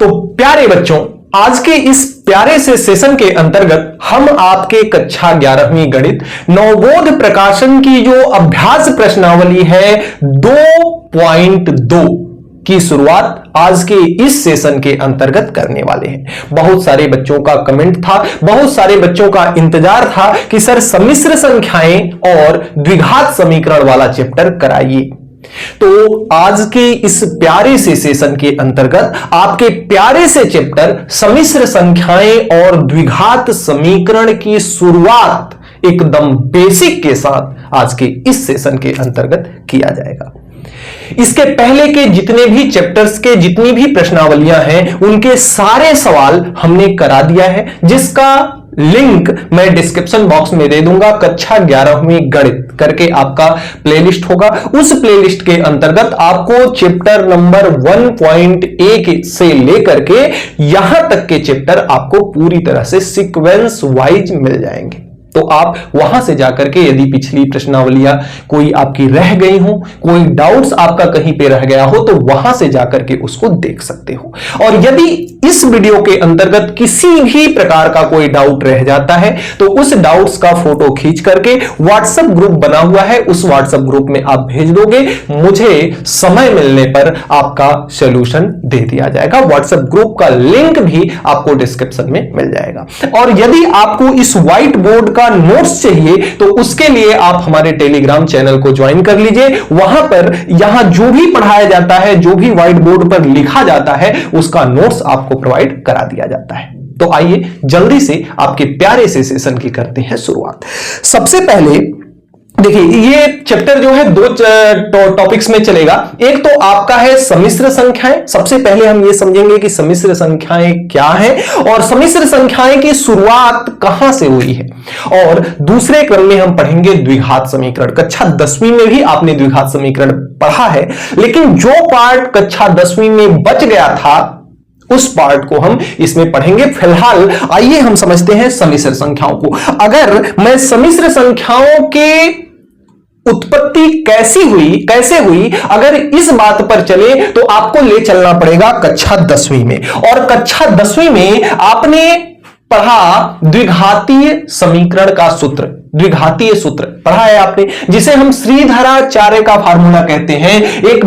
तो प्यारे बच्चों, आज के इस प्यारे से सेशन के अंतर्गत हम आपके कक्षा 11वीं गणित नवबोध प्रकाशन की जो अभ्यास प्रश्नावली है 2.2 की शुरुआत आज के इस सेशन के अंतर्गत करने वाले हैं। बहुत सारे बच्चों का कमेंट था, बहुत सारे बच्चों का इंतजार था कि सर सम्मिश्र संख्याएं और द्विघात समीकरण वाला चैप्टर कराइए। तो आज के इस प्यारे से सेशन के अंतर्गत आपके प्यारे से चैप्टर सम्मिश्र संख्याएं और द्विघात समीकरण की शुरुआत एकदम बेसिक के साथ आज के इस सेशन के अंतर्गत किया जाएगा। इसके पहले के जितने भी चैप्टर्स के जितनी भी प्रश्नावलियां हैं उनके सारे सवाल हमने करा दिया है, जिसका लिंक मैं डिस्क्रिप्शन बॉक्स में दे दूंगा। कक्षा 11वीं गणित करके आपका प्लेलिस्ट होगा, उस प्लेलिस्ट के अंतर्गत आपको चैप्टर नंबर 1.1 से लेकर के यहां तक के चैप्टर आपको पूरी तरह से सीक्वेंस वाइज मिल जाएंगे। तो आप वहां से जाकर के यदि पिछली प्रश्नावलियां कोई आपकी रह गई हो, कोई डाउट्स आपका कहीं पे रह गया हो, तो वहां से जाकर के उसको देख सकते हो। और यदि इस वीडियो के अंतर्गत किसी भी प्रकार का कोई डाउट रह जाता है तो उस डाउट्स का फोटो खींच करके व्हाट्सएप ग्रुप बना हुआ है, उस व्हाट्सएप ग्रुप में आप भेज दोगे, मुझे समय मिलने पर आपका सॉल्यूशन दे दिया जाएगा। व्हाट्सएप ग्रुप का लिंक भी आपको डिस्क्रिप्शन में मिल जाएगा। और यदि आपको इस व्हाइट बोर्ड का नोट्स चाहिए तो उसके लिए आप हमारे टेलीग्राम चैनल को ज्वाइन कर लीजिए। वहां पर यहां जो भी पढ़ाया जाता है, जो भी व्हाइट बोर्ड पर लिखा जाता है, उसका नोट्स आपको प्रोवाइड करा दिया जाता है। तो आइए जल्दी से आपके प्यारे से सेशन की करते हैं शुरुआत। सबसे पहले देखिए, ये चैप्टर जो है दो टॉपिक्स में चलेगा। एक तो आपका है सम्मिश्र संख्याएं। सबसे पहले हम ये समझेंगे कि सम्मिश्र संख्याएं क्या है और सम्मिश्र संख्याएं की शुरुआत कहां से हुई है। और दूसरे क्रम में हम पढ़ेंगे द्विघात समीकरण। कक्षा 10वीं में भी आपने द्विघात समीकरण पढ़ा है, लेकिन जो पार्ट कक्षा 10वीं में बच गया था उस पार्ट को हम इसमें पढ़ेंगे। फिलहाल आइए हम समझते हैं सम्मिश्र संख्याओं को। अगर मैं सम्मिश्र संख्याओं के उत्पत्ति कैसे हुई अगर इस बात पर चले तो आपको ले चलना पड़ेगा कक्षा 10वीं में। और कक्षा 10वीं में आपने पढ़ा द्विघातीय समीकरण का सूत्र, द्विघातीय सूत्र पढ़ा है आपने, जिसे हम श्रीधराचार्य का फार्मूला कहते हैं। एक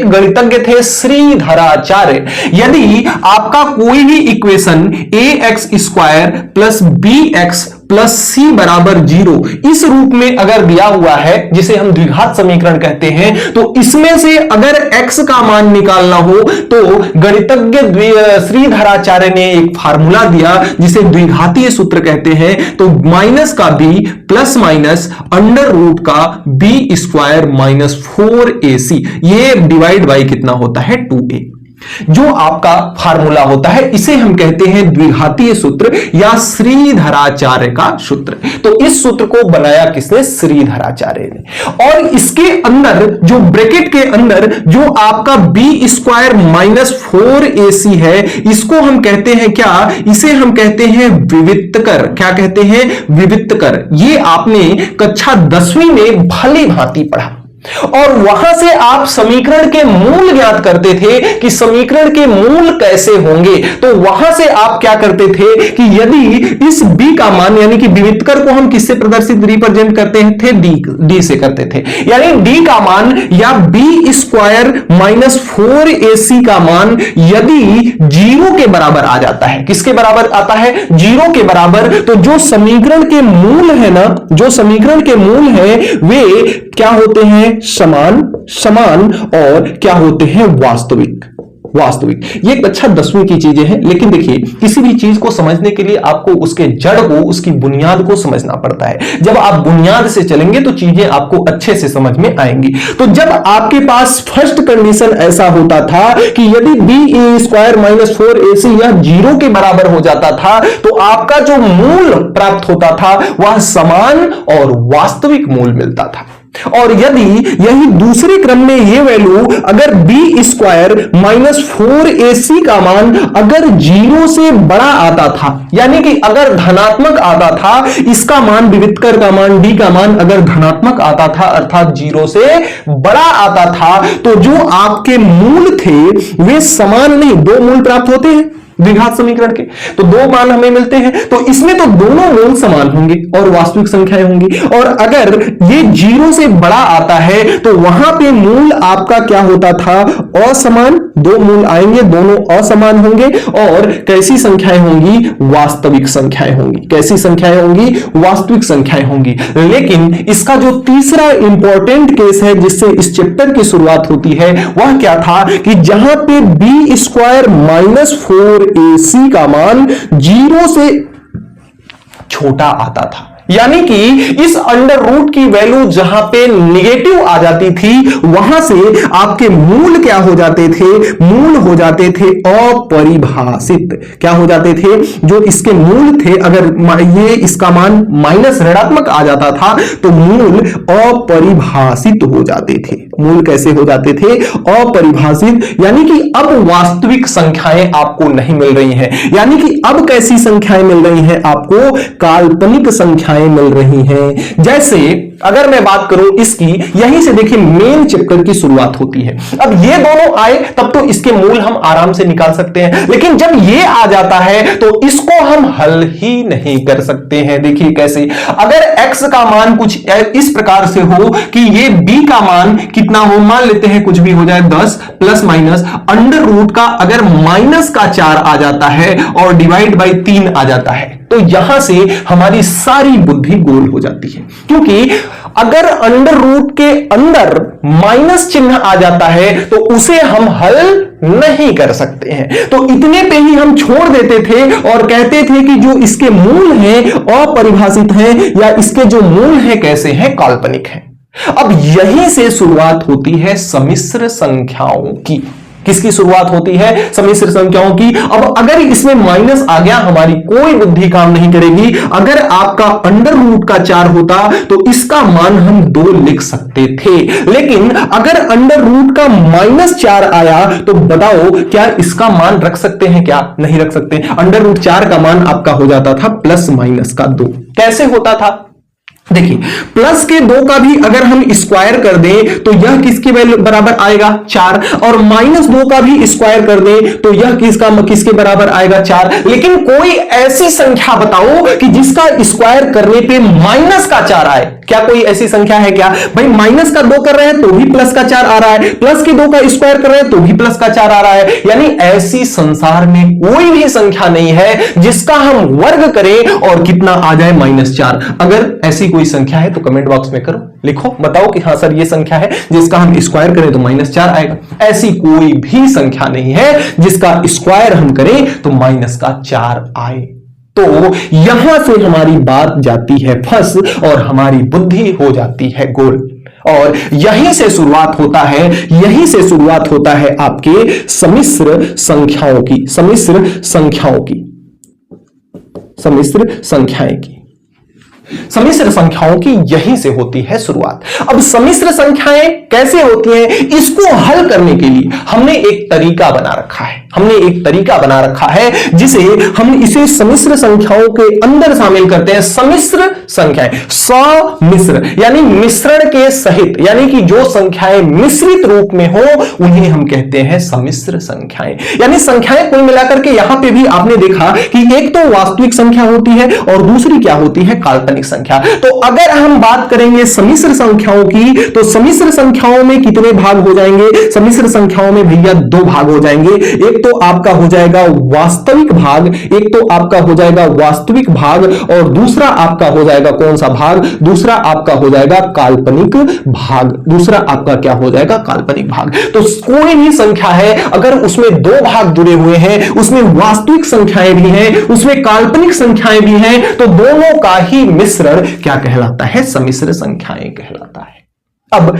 गणितज्ञ थे श्रीधराचार्य। यदि आपका कोई भी equation ax² plus bx plus C बराबर 0 इस रूप में अगर दिया हुआ है, जिसे हम द्विघात समीकरण कहते हैं, तो इसमें से अगर x का मान निकालना हो तो गणितज्ञ श्रीधराचार्य ने एक फार्मूला दिया जिसे द्विघातीय सूत्र कहते हैं। तो माइनस का b plus minus under root का b² माइनस 4ac, ये डिवाइड बाई कितना होता है 2a, जो आपका फार्मूला होता है। इसे हम कहते हैं द्विघातीय सूत्र या श्रीधराचार्य का सूत्र। तो इस सूत्र को बनाया किसने? श्रीधराचार्य ने। और इसके अंदर जो ब्रैकेट के अंदर जो आपका b² माइनस 4ac है, इसको हम कहते हैं क्या? इसे हम कहते हैं विवित्तकर। क्या कहते हैं? विवित्तकर। ये आपने कक्षा 10वीं में भली भांति पढ़ा। और वहां से आप समीकरण के मूल ज्ञात करते थे कि समीकरण के मूल कैसे होंगे। तो वहां से आप क्या करते थे कि यदि इस b का मान, यानी कि विवित्तकर को हम किससे प्रदर्शित रिप्रेजेंट करते थे? d से करते थे। यानी d का मान या b² माइनस 4ac का मान यदि 0 के बराबर आ जाता है, किसके बराबर आता है? 0 के बराबर। तो जो समीकरण के मूल है ना, जो समीकरण के मूल है वे क्या होते हैं? समान और क्या होते हैं? वास्तविक। ये कक्षा 10वीं की चीजें हैं। लेकिन देखिए, किसी भी चीज को समझने के लिए आपको उसके जड़ को, उसकी बुनियाद को समझना पड़ता है। जब आप बुनियाद से चलेंगे तो चीजें आपको अच्छे से समझ में आएंगी। तो जब आपके पास फर्स्ट कंडीशन ऐसा होता था कि यदि b² माइनस 4ac यह 0 के बराबर हो जाता था, तो आपका जो मूल प्राप्त होता था वह समान और वास्तविक मूल मिलता था। और यदि यही दूसरे क्रम में ये वैल्यू अगर बी स्क्वायर माइनस 4ac का मान अगर 0 से बड़ा आता था, यानी कि अगर धनात्मक आता था, इसका मान विवितकर का मान डी का मान अगर धनात्मक आता था अर्थात 0 से बड़ा आता था, तो जो आपके मूल थे वे समान नहीं, दो मूल प्राप्त होते हैं द्विघात समीकरण के, तो दो मान हमें मिलते हैं, तो इसमें तो दोनों मूल समान होंगे और वास्तविक संख्याएं होंगी। और अगर ये 0 से बड़ा आता है तो वहां पे मूल आपका क्या होता था, असमान, दो मूल आएंगे दोनों असमान होंगे और कैसी संख्याएं होंगी, वास्तविक संख्याएं होंगी। कैसी संख्याएं होंगी, वास्तविक संख्याएं होंगी। लेकिन इसका जो तीसरा इंपॉर्टेंट केस है जिससे इस चैप्टर की शुरुआत होती है वह क्या था कि जहां पे बी स्क्वायर माइनस 4ac का मान 0 से छोटा आता था, यानी कि इस अंडर रूट की वैल्यू जहां पे निगेटिव आ जाती थी वहां से आपके मूल क्या हो जाते थे, मूल हो जाते थे अपरिभाषित। क्या हो जाते थे, जो इसके मूल थे, अगर ये इसका मान माइनस ऋणात्मक आ जाता था तो मूल अपरिभाषित हो जाते थे। मूल कैसे हो जाते थे, अपरिभाषित, यानी कि अब वास्तविक संख्याएं आपको नहीं मिल रही हैं। यानी कि अब कैसी संख्याएं मिल रही हैं, आपको काल्पनिक संख्याएं मिल रही हैं। जैसे अगर मैं बात करूं इसकी, यहीं से देखिए मेन चैप्टर की शुरुआत होती है। अब ये दोनों आए तब तो इसके मूल हम आराम से निकाल सकते हैं, लेकिन जब ये आ जाता है तो इसको हम हल ही नहीं कर सकते हैं। देखिए कैसे, अगर x का मान कुछ इस प्रकार से हो कि ये b का मान कितना हो, मान लेते हैं कुछ भी हो जाए 10 प्लस माइनस अंडर रूट का अगर माइनस का 4 आ जाता है और डिवाइड बाई 3 आ जाता है, तो यहां से हमारी सारी बुद्धि गोल हो जाती है। क्योंकि अगर अंडर रूट के अंदर माइनस चिन्ह आ जाता है तो उसे हम हल नहीं कर सकते हैं। तो इतने पे ही हम छोड़ देते थे और कहते थे कि जो इसके मूल हैं अपरिभाषित हैं, या इसके जो मूल हैं कैसे हैं, काल्पनिक हैं। अब यहीं से शुरुआत होती है सम्मिश्र संख्याओं की। किसकी शुरुआत होती है, सम्मिश्र संख्याओं की। अब अगर इसमें माइनस आ गया हमारी कोई बुद्धि काम नहीं करेगी। अगर आपका अंडर रूट का 4 होता तो इसका मान हम 2 लिख सकते थे, लेकिन अगर अंडर रूट का -4 आया तो बताओ क्या इसका मान रख सकते हैं, क्या नहीं रख सकते। अंडर रूट 4 का मान आपका हो जाता था प्लस माइनस का 2। कैसे होता था, देखिए प्लस के 2 का भी अगर हम स्क्वायर कर दें तो यह किसके बराबर आएगा, 4, और -2 का भी स्क्वायर कर दें तो यह किसके बराबर आएगा, 4। लेकिन कोई ऐसी संख्या बताओ कि जिसका स्क्वायर करने पे माइनस का 4 आए। क्या कोई ऐसी संख्या है क्या भाई, माइनस का 2 कर रहे हैं तो भी प्लस का 4 आ रहा है, प्लस के 2 का स्क्वायर कर रहे हैं तो भी प्लस का 4 आ रहा है। यानी ऐसी संसार में कोई भी संख्या नहीं है जिसका हम वर्ग करें और कितना आ जाए, -4। अगर ऐसी कोई संख्या है तो कमेंट बॉक्स में करो, लिखो, बताओ कि हां सर ये संख्या है जिसका हम स्क्वायर करें तो -4 आएगा। ऐसी कोई भी संख्या नहीं है जिसका स्क्वायर हम करें तो -4 आए। तो यहां से हमारी बात जाती है फंस और हमारी बुद्धि हो जाती है गोल। और यहीं से शुरुआत होता है, यहीं से शुरुआत होता है आपके सम्मिश्र संख्याओं की, सम्मिश्र संख्याओं की, सम्मिश्र संख्याएं की, सम्मिश्र संख्याओं की यहीं से होती है शुरुआत। अब सम्मिश्र संख्याएं कैसे होती हैं, इसको हल करने के लिए हमने एक तरीका बना रखा है। हमने एक तरीका बना रखा है जिसे हम इसे सम्मिश्र संख्याओं के अंदर शामिल करते हैं। सम्मिश्र संख्याएं, सम्मिश्र यानी मिश्रण के सहित, यानी कि जो संख्याएं मिश्रित रूप में हो उन्हें हम कहते हैं सम्मिश्र संख्याएं। यानी संख्याएं कुल मिलाकर के यहां पे भी आपने देखा कि एक तो वास्तविक संख्या होती है और दूसरी क्या होती है, काल्पनिक संख्या। तो अगर हम बात करेंगे सम्मिश्र संख्याओं की तो सम्मिश्र संख्याओं में कितने भाग हो जाएंगे, सम्मिश्र संख्याओं में भैया 2 भाग हो जाएंगे। एक तो आपका हो जाएगा वास्तविक भाग, एक तो आपका हो जाएगा वास्तविक भाग और दूसरा आपका हो जाएगा कौन सा भाग, दूसरा आपका हो जाएगा काल्पनिक भाग। दूसरा आपका क्या हो जाएगा, काल्पनिक भाग। तो कोई भी संख्या है अगर उसमें 2 भाग जुड़े हुए हैं, उसमें वास्तविक संख्याएं भी हैं, उसमें काल्पनिक संख्याएं भी हैं, तो दोनों का ही मिश्रण क्या कहलाता है, सम्मिश्र संख्याएं कहलाता है। अब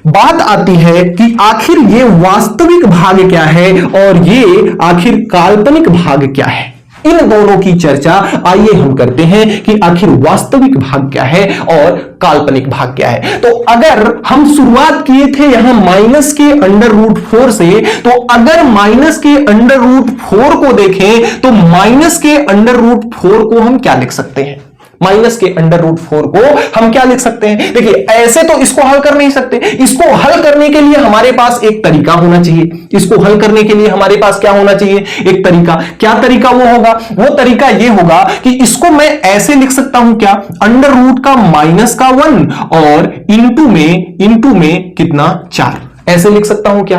बात आती है कि आखिर ये वास्तविक भाग क्या है और ये आखिर काल्पनिक भाग क्या है। इन दोनों की चर्चा आइए हम करते हैं कि आखिर वास्तविक भाग क्या है और काल्पनिक भाग क्या है। तो अगर हम शुरुआत किए थे यहां माइनस के √4 से, तो अगर माइनस के √4 को देखें तो माइनस के √4 को हम क्या लिख सकते हैं? माइनस के √4 को हम क्या लिख सकते हैं? देखिए, ऐसे तो इसको हल कर नहीं सकते। इसको हल करने के लिए हमारे पास एक तरीका होना चाहिए। इसको हल करने के लिए हमारे पास क्या होना चाहिए? एक तरीका। क्या तरीका वो होगा? वो तरीका ये होगा कि इसको मैं ऐसे लिख सकता हूं क्या, √-1 और इंटू में कितना, 4, ऐसे लिख सकता हूं क्या?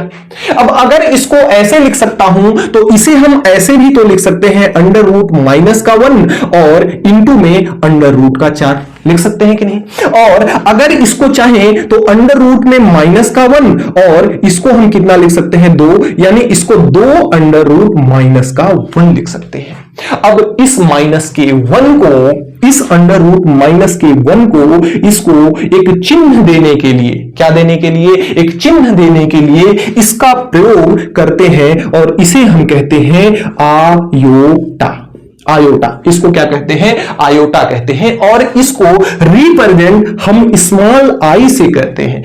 अब अगर इसको ऐसे लिख सकता हूं तो इसे हम ऐसे भी तो लिख सकते हैं, √-1 और इंटू में √4 लिख सकते हैं कि नहीं? और अगर इसको चाहें तो √ में -1 और इसको हम कितना लिख सकते हैं, 2, यानी इसको 2√-1 लिख सकते हैं। अब इस -1 को, इस √-1 को, इसको एक चिन्ह देने के लिए, क्या देने के लिए? एक चिन्ह देने के लिए इसका प्रयोग करते हैं और इसे हम कहते हैं आयोटा। आयोटा, इसको क्या कहते हैं? आयोटा कहते हैं। और इसको रिप्रेजेंट हम स्मॉल आई से करते हैं।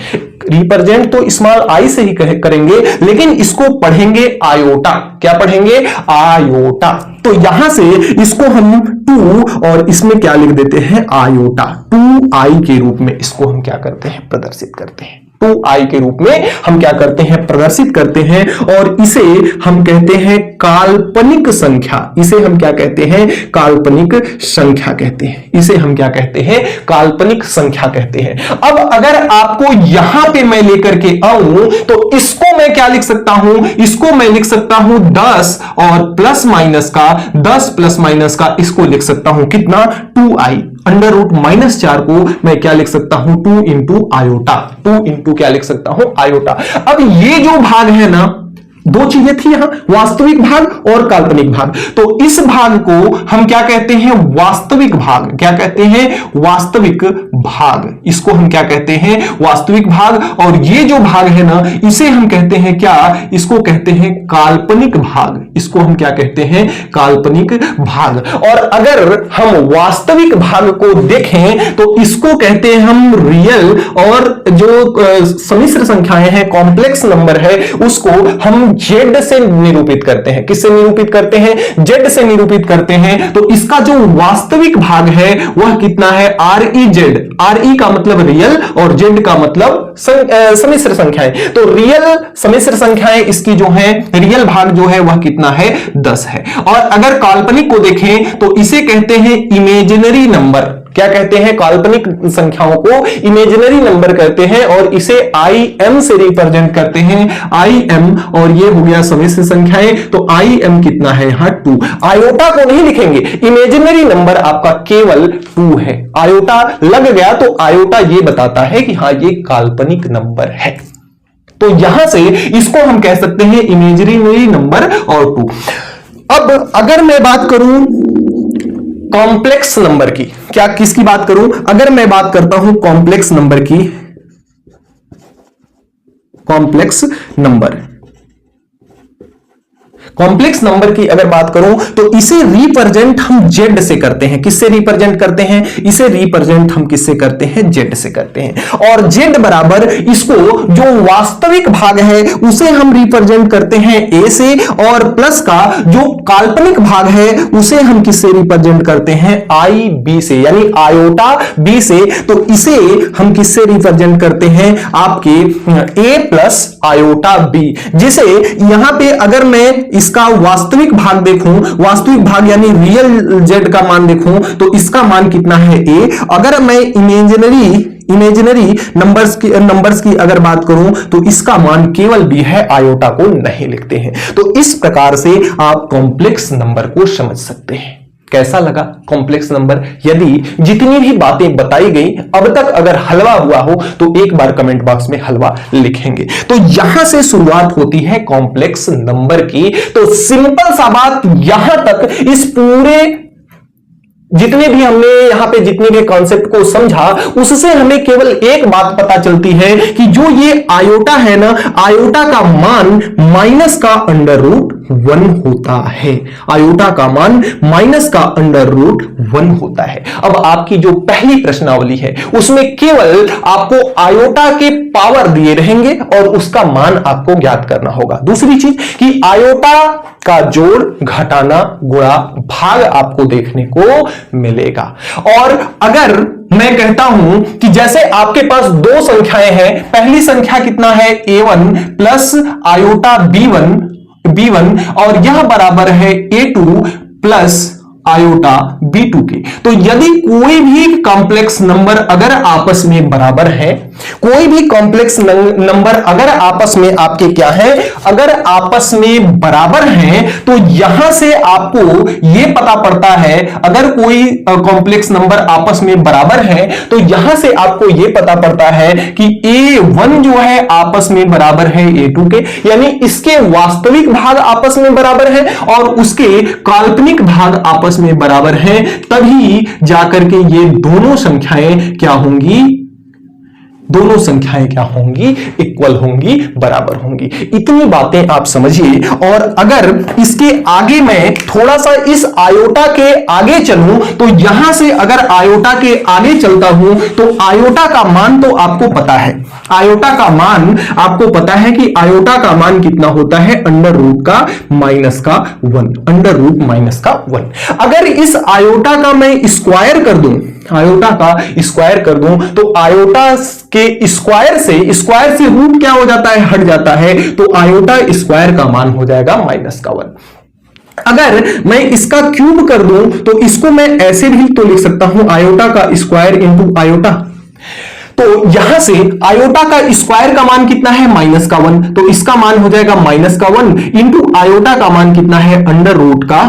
रिप्रेजेंट तो स्मॉल आई से ही करेंगे, लेकिन इसको पढ़ेंगे आयोटा। क्या पढ़ेंगे? आयोटा। तो यहां से इसको हम 2 और इसमें क्या लिख देते हैं? आयोटा। 2i के रूप में इसको हम क्या करते हैं? प्रदर्शित करते हैं। 2i के रूप में हम क्या करते हैं? प्रदर्शित करते हैं। और इसे हम कहते हैं काल्पनिक संख्या। इसे हम क्या कहते हैं? काल्पनिक संख्या कहते हैं। इसे हम क्या कहते हैं? काल्पनिक संख्या कहते हैं। अब अगर आपको यहां पे मैं लेकर के आऊं तो इसको मैं क्या लिख सकता हूं? इसको मैं लिख सकता हूं 10 और ±, 10 ± इसको लिख सकता हूं कितना? 2i। √-4 को मैं क्या लिख सकता हूं? 2 इंटू आयोटा। 2 इंटू क्या लिख सकता हूं? आयोटा। अब ये जो भाग है ना, दो चीजें थी यहां, वास्तविक भाग और काल्पनिक भाग। तो इस भाग को हम क्या कहते हैं? वास्तविक भाग। क्या कहते हैं? वास्तविक भाग। इसको हम क्या कहते हैं? वास्तविक भाग। और ये जो भाग है ना, इसे हम कहते हैं क्या? इसको कहते हैं काल्पनिक भाग। इसको हम क्या कहते हैं? काल्पनिक भाग। और अगर हम वास्तविक भाग को देखें तो इसको कहते हैं हम रियल, और जो सम्मिश्र संख्याएं हैं, कॉम्प्लेक्स नंबर है, उसको हम जेड से निरूपित करते हैं। किससे निरूपित करते हैं? जेड से निरूपित करते हैं। तो इसका जो वास्तविक भाग है वह कितना है? REZ। RE का मतलब रियल और जेड का मतलब सम्मिश्र संख्याएं। तो रियल सम्मिश्र संख्याएं इसकी जो है, रियल भाग जो है वह कितना है? 10 है। और अगर काल्पनिक को देखें तो इसे कहते हैं इमेजिनरी नंबर। क्या कहते हैं? काल्पनिक संख्याओं को इमेजिनरी नंबर कहते हैं और इसे IM से रिप्रेजेंट करते हैं। IM, और ये हो गया सम्मिश्र संख्याएं। तो IM कितना है यहां? 2। आयोटा को नहीं लिखेंगे, इमेजिनरी नंबर आपका केवल 2 है। आयोटा लग गया तो आयोटा ये बताता है कि हां ये काल्पनिक नंबर है। तो यहां से इसको हम कह सकते हैं इमेजिनरी नंबर और 2। अब अगर मैं बात करूं कॉम्प्लेक्स नंबर की, क्या किसकी बात करूं? अगर मैं बात करता हूं कॉम्प्लेक्स नंबर की, कॉम्प्लेक्स नंबर, कॉम्प्लेक्स नंबर की अगर बात करूं तो इसे रिप्रेजेंट हम जेड से करते हैं। किससे रिप्रेजेंट करते हैं? इसे रिप्रेजेंट हम किससे करते हैं? जेड से करते हैं। और जेड बराबर इसको जो वास्तविक भाग है उसे हम रिप्रेजेंट करते हैं ए से, और प्लस का जो काल्पनिक भाग है उसे हम किससे रिप्रेजेंट करते हैं? IB से, यानी आयोटा B से। तो इसे हम किससे रिप्रेजेंट करते हैं? आपके A प्लस आयोटा B, जिसे यहां पे अगर मैं इसका वास्तविक भाग देखूं, वास्तविक भाग यानी रियल जेड का मान देखूं तो इसका मान कितना है? A। अगर मैं इमेजिनरी नंबर्स की अगर बात करूं तो इसका मान केवल B है, आयोटा को नहीं लिखते हैं। तो इस प्रकार से आप कॉम्प्लेक्स नंबर को समझ सकते हैं। कैसा लगा कॉम्प्लेक्स नंबर? यदि जितनी भी बातें बताई गई अब तक अगर हलवा हुआ हो तो एक बार कमेंट बॉक्स में हलवा लिखेंगे। तो यहां से शुरुआत होती है कॉम्प्लेक्स नंबर की। तो सिंपल सा बात यहां तक, इस पूरे जितने भी हमने यहां पे जितने भी कॉन्सेप्ट को समझा उससे हमें केवल एक बात पता चलती है कि जो ये आयोटा है ना, आयोटा का मान माइनस का √ 1 होता है। आयोटा का मान माइनस का अंडर रूट 1 होता है। अब आपकी जो पहली प्रश्नावली है उसमें केवल आपको आयोटा के पावर दिए रहेंगे और उसका मान आपको ज्ञात करना होगा। दूसरी चीज कि आयोटा का जोड़, घटाना, गुणा, भाग आपको देखने को मिलेगा। और अगर मैं कहता हूं कि जैसे आपके पास दो संख्याएं हैं, पहली संख्या कितना है a1 प्लस आयोटा b1 और यह बराबर है a2 प्लस आयोटा b2 के। तो यदि कोई भी कॉम्प्लेक्स नंबर अगर आपस में बराबर है, कोई भी कॉम्प्लेक्स नंबर अगर आपस में आपके क्या है, अगर आपस में बराबर हैं, तो यहां से आपको यह पता पड़ता है, अगर कोई कॉम्प्लेक्स नंबर आपस में बराबर है तो यहां से आपको यह पता पड़ता है कि a1 जो है आपस में बराबर है a2 के, यानी इसके वास्तविक भाग आपस में बराबर है और उसके काल्पनिक भाग आपस में बराबर हैं, तभी जाकर के ये दोनों संख्याएं क्या होंगी, दोनों संख्याएं क्या होंगी, इक्वल होंगी, बराबर होंगी। इतनी बातें आप समझिए। और अगर इसके आगे मैं थोड़ा सा इस आयोटा के आगे चलूं तो यहां से अगर आयोटा के आगे चलता हूं तो आयोटा का मान तो आपको पता है, आयोटा का मान आपको पता है कि आयोटा का मान कितना होता है, अंडर रूट का माइनस का 1, अंडर रूट माइनस का 1। अगर इस आयोटा का मैं स्क्वायर कर दूं, आयोटा का स्क्वायर कर दूं तो आयोटा के स्क्वायर से रूट क्या हो जाता है, हट जाता है, तो आयोटा स्क्वायर का मान हो जाएगा माइनस का 1। अगर मैं इसका क्यूब कर दूं तो इसको मैं ऐसे भी तो लिख सकता हूं, आयोटा का स्क्वायर इंटू आयोटा। तो यहां से आयोटा का स्क्वायर का मान कितना है, माइनस का 1, तो इसका मान हो जाएगा माइनस का 1 इंटू आयोटा का मान कितना है, अंडर रूट का,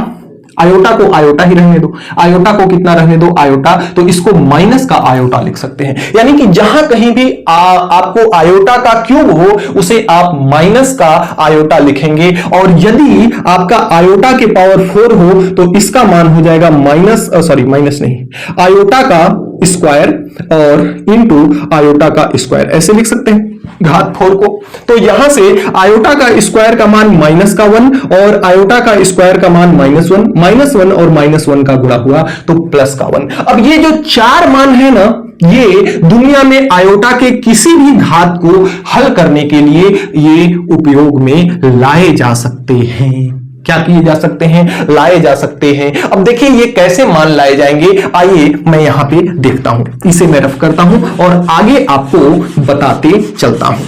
आयोटा को आयोटा ही रहने दो, आयोटा को कितना रहने दो, आयोटा, तो इसको माइनस का आयोटा लिख सकते हैं। यानी कि जहां कहीं भी आपको आयोटा का क्यूब हो उसे आप माइनस का आयोटा लिखेंगे, और यदि आपका आयोटा के पावर 4 हो तो इसका मान हो जाएगा माइनस नहीं, आयोटा का स्क्वायर और इंटू आयोटा का स्क्वायर, ऐसे लिख सकते हैं घात 4 को। तो यहां से आयोटा का स्क्वायर का मान माइनस का 1 और आयोटा का स्क्वायर का मान -1 और -1 का गुणा हुआ तो प्लस का 1। अब ये जो चार मान है ना, ये दुनिया में आयोटा के किसी भी घात को हल करने के लिए ये उपयोग में लाए जा सकते हैं। क्या किए जा सकते हैं, लाए जा सकते हैं। अब देखिए ये कैसे मान लाए जाएंगे, आइए मैं यहां पे देखता हूं, इसे मैं रफ करता हूं और आगे आपको बताते चलता हूं।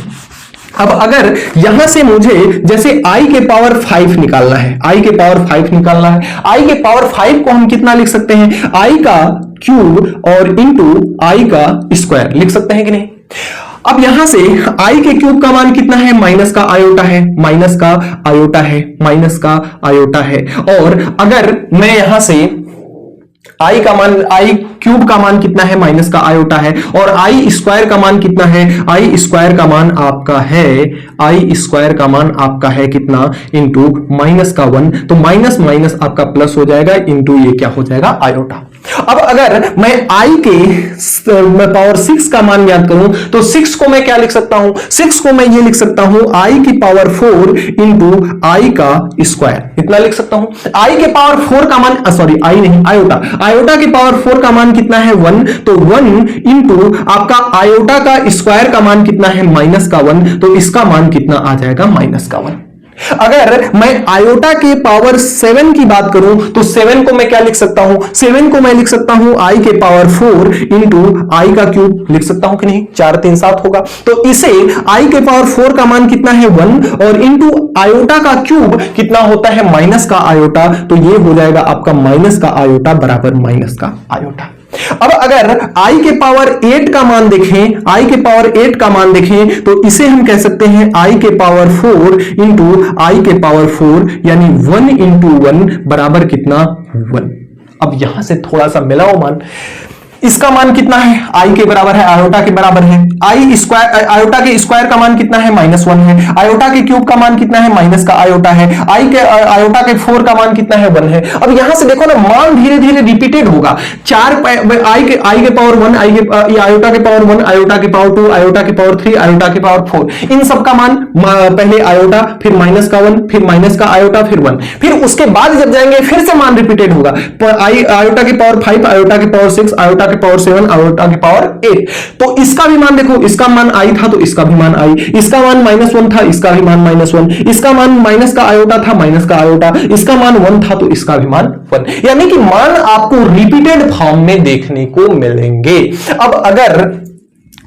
अब अगर यहां से मुझे जैसे i के पावर 5 निकालना है, i के पावर 5 निकालना है, i के पावर 5 को हम कितना लिख सकते हैं, i का क्यूब और इंटू i का स्क्वायर लिख सकते हैं कि नहीं। अब यहां से i के क्यूब का मान कितना है, माइनस का आयोटा है, माइनस का आयोटा है, माइनस का आयोटा है। और अगर मैं यहां से i का मान, i क्यूब का मान कितना है, माइनस का आयोटा है, और i स्क्वायर का मान कितना है, i स्क्वायर का मान आपका है, i स्क्वायर का मान आपका है कितना, इंटू माइनस का 1, तो माइनस माइनस आपका प्लस हो जाएगा, इंटू ये क्या हो जाएगा, आयोटा। अब अगर मैं i के पावर 6 का मान ज्ञात करूं तो 6 को मैं क्या लिख सकता हूं, 6 को मैं ये लिख सकता हूं i की पावर 4 इंटू i का स्क्वायर, इतना लिख सकता हूं। i के पावर 4 का मान, i नहीं, आयोटा, आयोटा के पावर 4 का मान कितना है, 1, तो 1 इंटू आपका आयोटा का स्क्वायर का मान कितना है, माइनस का 1, तो इसका मान कितना आ जाएगा, माइनस का 1। अगर मैं आयोटा के पावर 7 की बात करूं तो 7 को मैं क्या लिख सकता हूं, 7 को मैं लिख सकता हूं i के पावर 4 इंटू i का क्यूब लिख सकता हूं कि नहीं, 4 3 7 होगा। तो इसे i के पावर 4 का मान कितना है, 1, और इंटू आयोटा का क्यूब कितना होता है, माइनस का आयोटा, तो ये हो जाएगा आपका माइनस का आयोटा बराबर माइनस का आयोटा। अब अगर i के पावर 8 का मान देखें, i के पावर 8 का मान देखें तो इसे हम कह सकते हैं i के पावर 4 इंटू i के पावर 4, यानी 1 इंटू 1 बराबर कितना, 1। अब यहां से थोड़ा सा मिलाओ मान, इसका मान कितना है, आई के बराबर है, आयोटा के बराबर है। आई स्क्वायर, आयोटा के स्क्वायर का मान कितना है, -1 है। आयोटा के क्यूब का मान कितना है, माइनस का आयोटा है। आयोटा के 4 का मान कितना है, 1 है। अब यहां से देखो ना, मान धीरे धीरे रिपीटेड होगा। आई के पावर 1, आयोटा के पावर 1, आयोटा के पावर 2, आयोटा के पावर 3, आयोटा के पावर 4, इन सब का मान पहले आयोटा, फिर माइनस का 1, फिर माइनस का आयोटा, फिर 1, फिर उसके बाद जब जाएंगे फिर से मान रिपीटेड होगा। आयोटा के पावर 5, आयोटा के पावर 6, आयोटा के पावर 7, आयोटा के पावर 8। तो इसका भी मान देखो, इसका मान आई था तो इसका भी मान आई, इसका मान -1 था, इसका भी मान -1, इसका मान माइनस का आयोटा था, माइनस का आयोटा, इसका मान 1 था तो इसका भी मान 1। यानी कि मान आपको रिपीटेड फॉर्म में देखने को मिलेंगे। अब अगर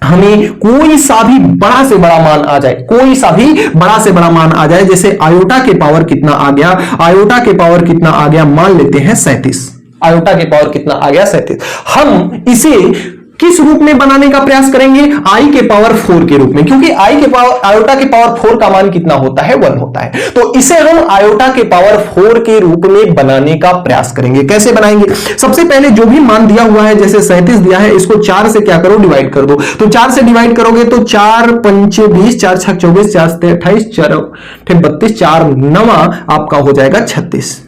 हमें कोई सा भी बड़ा से बड़ा मान आ जाए, कोई सा भी बड़ा से बड़ा मान आ जाए, जैसे आयोटा के पावर कितना आ गया, आयोटा के पावर कितना आ गया, मान लेते हैं 37, आयोटा के पावर कितना आ गया 37, हम इसे किस रूप में बनाने का प्रयास करेंगे, आई के पावर 4 के रूप में, क्योंकि आई के पावर, आयोटा के पावर 4 का मान कितना होता है, 1 होता है। तो इसे हम आयोटा के पावर 4 के रूप में बनाने का प्रयास करेंगे। कैसे बनाएंगे, सबसे पहले जो भी मान दिया हुआ है, जैसे 37 दिया है, इसको 4 से क्या करो, डिवाइड कर दो। तो 4 से डिवाइड करोगे तो 4 पंच 20, 4 छक 24, 4 सत्ते 28, 4 32, 4 9 आपका हो जाएगा 36।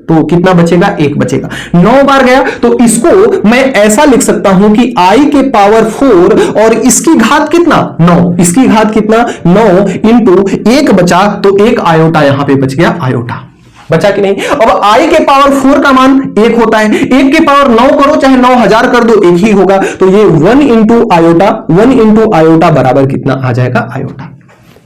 तो कितना बचेगा, 1 बचेगा। 9 बार गया तो इसको मैं ऐसा लिख सकता हूं कि आई के पावर 4 और इसकी घात कितना, 9, इसकी घात कितना, 9 इंटू 1 बचा तो 1 आयोटा यहां पे बच गया, आयोटा बचा कि नहीं। अब आई के पावर 4 का मान 1 होता है, 1 के पावर 9 करो चाहे 9000 कर दो, 1 ही होगा। तो ये 1 इंटू आयोटा, 1 इंटू आयोटा बराबर कितना आ जाएगा, आयोटा।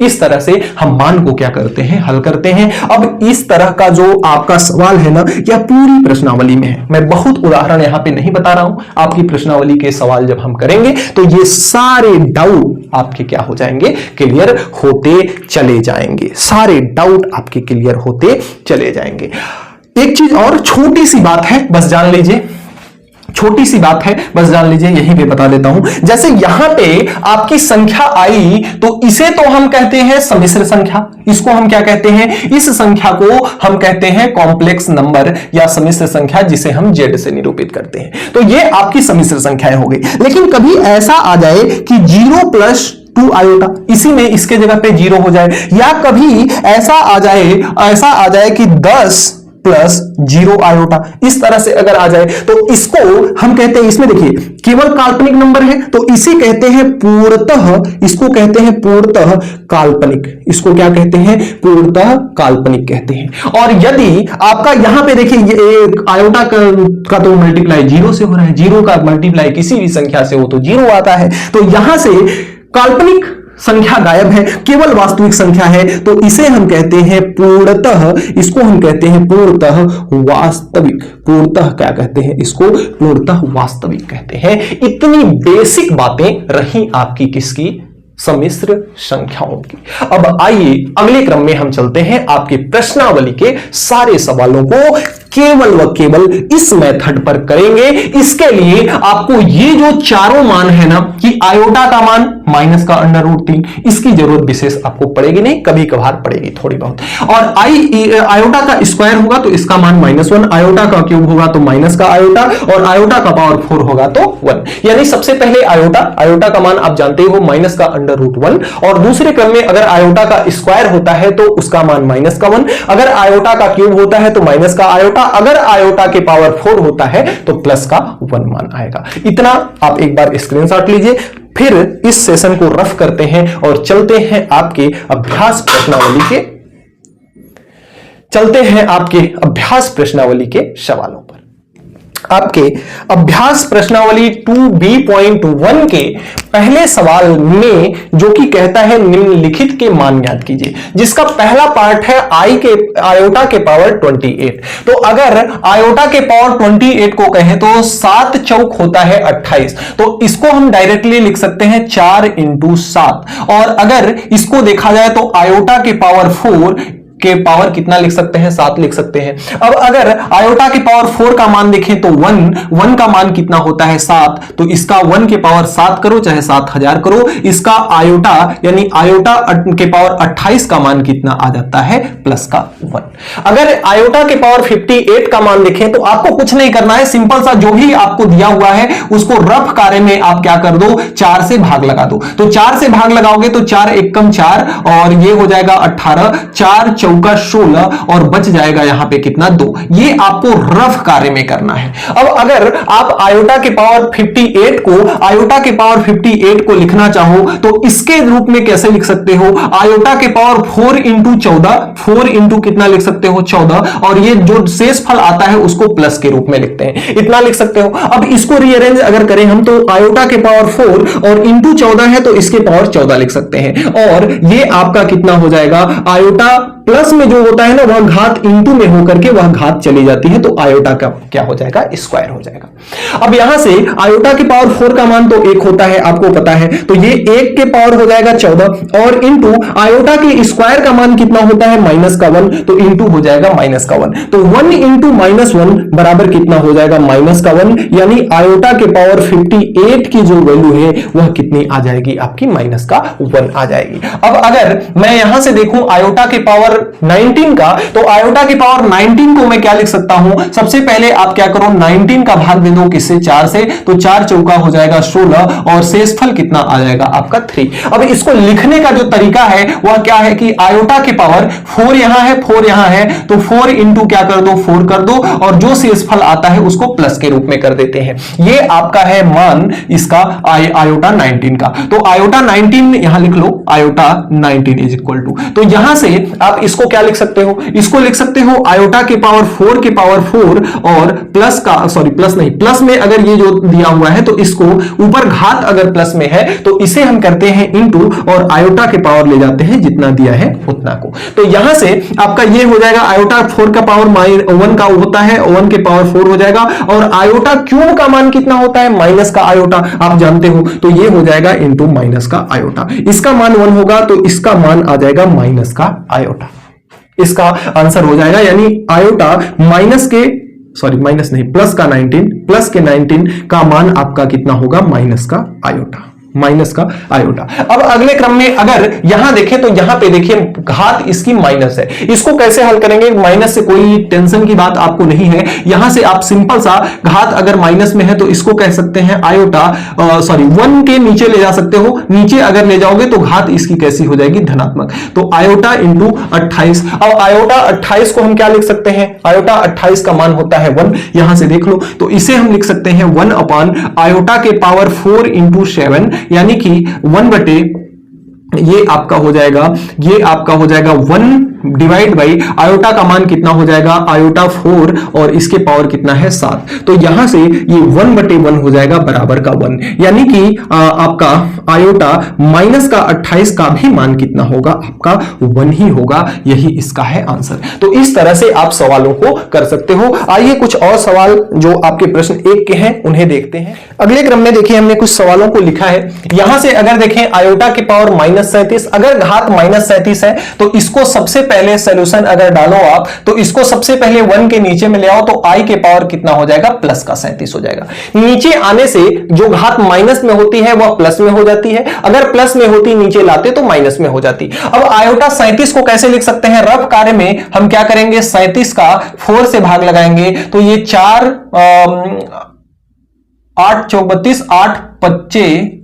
इस तरह से हम मान को क्या करते हैं, हल करते हैं। अब इस तरह का जो आपका सवाल है ना, यह पूरी प्रश्नावली में है। मैं बहुत उदाहरण यहां पे नहीं बता रहा हूं, आपकी प्रश्नावली के सवाल जब हम करेंगे तो ये सारे डाउट आपके क्या हो जाएंगे, क्लियर होते चले जाएंगे, सारे डाउट आपके क्लियर होते चले जाएंगे। एक चीज और छोटी सी बात है, बस जान लीजिए, छोटी सी बात है, बस जान लीजिए, यहीं पे बता देता हूं। जैसे यहां पे आपकी संख्या आई तो इसे तो हम कहते हैं सम्मिश्र संख्या, इसको हम क्या कहते हैं, इस संख्या को हम कहते हैं कॉम्प्लेक्स नंबर या सम्मिश्र संख्या, जिसे हम जेड से निरूपित करते हैं। तो ये आपकी सम्मिश्र संख्याएं हो गई। लेकिन कभी ऐसा आ जाए कि 0 + 2 आयोटा, इसी में इसके जगह पे 0 हो जाए, या कभी ऐसा आ जाए कि 10 + 0 आयोटा, इस तरह से अगर आ जाए तो इसको हम कहते हैं, इसमें देखिए केवल काल्पनिक नंबर है तो इसे कहते हैं पूर्णतः, इसको कहते हैं पूर्णतः काल्पनिक, इसको क्या कहते हैं, पूर्णतः काल्पनिक कहते हैं। और यदि आपका यहां पे देखिए ये आयोटा का तो मल्टीप्लाई 0 से हो रहा है, 0 का मल्टीप्लाई किसी भी संख्या से हो तो 0 आता है, तो यहां से काल्पनिक संख्या गायब है, केवल वास्तविक संख्या है, तो इसे हम कहते हैं पूर्णतः, इसको हम कहते हैं पूर्णतः वास्तविक। पूर्णतः क्या कहते हैं, इसको पूर्णतः वास्तविक कहते हैं। इतनी बेसिक बातें रही आपकी किसकी, सम्मिश्र संख्याओं की। अब आइए अगले क्रम में हम चलते हैं, आपके प्रश्नावली के सारे सवालों को केवल व केवल इस मेथड पर करेंगे। इसके लिए आपको ये जो चारों मान है ना, कि आयोटा का मान माइनस का √3, इसकी जरूरत विशेष आपको पड़ेगी नहीं, कभी कभार पड़ेगी थोड़ी बहुत। और आयोटा का स्क्वायर होगा तो इसका मान -1, आयोटा का क्यूब होगा तो माइनस का आयोटा, और आयोटा का पावर 4 होगा तो 1। यानी सबसे पहले आयोटा का मान आप जानते हो माइनस का √1, और दूसरे क्रम में अगर आयोटा का स्क्वायर होता है तो उसका मान माइनस का 1, अगर आयोटा का क्यूब होता है तो माइनस का आयोटा, अगर आयोटा के पावर 4 होता है तो प्लस का 1 मान आएगा। इतना आप एक बार स्क्रीनशॉट लीजिए, फिर इस सेशन को रफ करते हैं और चलते हैं आपके अभ्यास प्रश्नावली के सवालों पर। आपके अभ्यास प्रश्नावली 2B.1 के पहले सवाल में जो कि कहता है निम्नलिखित के मान ज्ञात कीजिए, जिसका पहला पार्ट है आयोटा के पावर 28। तो अगर आयोटा के पावर 28 को कहें तो 7 चौक होता है 28, तो इसको हम डायरेक्टली लिख सकते हैं 4 × 7। और अगर इसको देखा जाए तो आयोटा के पावर 4 के पावर कितना लिख सकते हैं, 7 लिख सकते हैं। अब अगर आयोटा के पावर 4 का मान देखें तो 1 का मान कितना होता है 7, तो इसका 1 के पावर 7 करो चाहे 7000 करो, इसका आयोटा यानी आयोटा के पावर 28 का मान कितना आ जाता है प्लस का 1। अगर आयोटा के पावर 58 का मान देखें तो आपको कुछ नहीं करना है, सिंपल सा जो भी आपको दिया हुआ है उसको रफ कार्य में आप क्या कर दो, 4 से भाग लगा दो। तो 4 से भाग लगाओगे तो 4 एकम 4 और ये हो जाएगा 18, 4 चौका 16 और बच जाएगा यहां पे कितना 2। ये आपको रफ कार्य में करना है। अब अगर आप आयोटा के पावर 58 को लिखना चाहो तो इसके रूप में कैसे लिख सकते हो, आयोटा के पावर 4 इंटू 14, 4 इंटू कितना लिख सकते हो 14, और ये जो शेष फल आता है उसको प्लस के रूप में लिखते हैं, इतना लिख सकते हो। अब इसको रीअरेंज अगर करें हम तो आयोटा के पावर 4 और इंटू 14 है तो इसके पावर 14 लिख सकते हैं, और ये आपका कितना हो जाएगा, आयोटा प्लस में जो होता है ना वह घात इंटू में होकर के वह घात चली जाती है, तो आयोटा का क्या हो जाएगा, स्क्वायर हो जाएगा। अब यहां से आयोटा के पावर 4 का मान तो 1 होता है, आपको पता है, तो ये 1 के पावर हो जाएगा 14 और इंटू आयोटा के स्क्वायर का मान कितना होता है माइनस का 1, तो इंटू हो जाएगा माइनस का 1, तो 1 इंटू माइनस 1 बराबर कितना हो जाएगा माइनस का 1, यानी आयोटा के पावर 58 की जो वैल्यू है वह कितनी आ जाएगी आपकी माइनस का 1 आ जाएगी। अब अगर मैं यहां से देखूं आयोटा के पावर 19 का, तो आयोटा की पावर 19 को मैं क्या लिख सकता हूं, सबसे पहले आप क्या करो 19 का भाग दे दो किससे, 4 से, तो 4 चौका हो जाएगा 16 और शेषफल कितना आ जाएगा आपका 3। अब इसको लिखने का जो तरीका है वह क्या है कि आयोटा के पावर 4 यहां है, 4 यहां है, तो 4 इंटू क्या कर दो 4 कर दो और जो शेषफल आता है उसको प्लस के रूप में कर देते हैं। ये आपका है मान इसका आयोटा 19 का, तो आयोटा 19 यहां लिख लो, आयोटा 19 इज इक्वल टू, तो यहां से आप इसको क्या लिख सकते हो, इसको लिख सकते हो आयोटा के पावर 4 के पावर 4 और प्लस का, सॉरी प्लस नहीं, प्लस में अगर ये जो दिया हुआ है तो इसको ऊपर घात अगर प्लस में है तो इसे हम करते हैं इंटू और आयोटा के पावर ले जाते हैं जितना दिया है उतना को। तो यहां से आपका ये हो जाएगा आयोटा 4 का पावर 1 का होता है, 1 के पावर 4 हो जाएगा, और आयोटा क्यूब का मान कितना होता है माइनस का आयोटा, आप जानते हो, तो ये हो जाएगा इंटू माइनस का आयोटा। इसका मान 1 होगा तो इसका मान आ जाएगा माइनस का आयोटा, इसका आंसर हो जाएगा, यानी आयोटा माइनस के, सॉरी माइनस नहीं, प्लस का 19, प्लस के 19 का मान आपका कितना होगा माइनस का आयोटा, माइनस का आयोटा। अब अगले क्रम में अगर यहां देखें तो यहां पे देखिए घात इसकी माइनस है, इसको कैसे हल करेंगे, माइनस से कोई टेंशन की बात आपको नहीं है, यहां से आप सिंपल सा घात अगर माइनस में है तो इसको कह सकते हैं आयोटा, सॉरी 1 के नीचे ले जा सकते हो, नीचे अगर ले जाओगे तो घात इसकी कैसी हो जाएगी धनात्मक, तो आयोटा इंटू 28। अब आयोटा 28 को हम क्या लिख सकते हैं, आयोटा 28 का मान होता है 1, यहां से देख लो, तो इसे हम लिख सकते हैं 1 अपान आयोटा के पावर 4 इंटू 7, यानी कि 1 बटे ये आपका हो जाएगा, ये आपका हो जाएगा 1 डिवाइड बाई आयोटा का मान कितना हो जाएगा, आयोटा 4 और इसके पावर कितना है 7, तो यहां से ये 1 बटे 1 हो जाएगा बराबर का 1, यानी कि आपका आयोटा माइनस का 28 का भी मान कितना होगा आपका 1 ही होगा, यही इसका है आंसर। तो इस तरह से आप सवालों को कर सकते हो। आइए कुछ और सवाल जो आपके प्रश्न 1 के हैं उन्हें देखते हैं। अगले क्रम में देखिए हमने कुछ सवालों को लिखा है, यहां से अगर देखें आयोटा की पावर -37, अगर घात -37 है तो इसको सबसे पहले सॉल्यूशन अगर डालो आप तो इसको सबसे पहले 1 के नीचे में ले आओ तो i के पावर कितना हो जाएगा प्लस का 37 हो जाएगा। नीचे आने से जो घात माइनस में होती है वह प्लस में हो जाती है, अगर प्लस में होती नीचे लाते तो माइनस में हो जाती। अब आयोटा 37 को कैसे लिख सकते हैं, रफ कार्य में हम क्या करेंगे 37 का 4 से भाग लगाएंगे तो ये 4 8 चौक 32, 8 25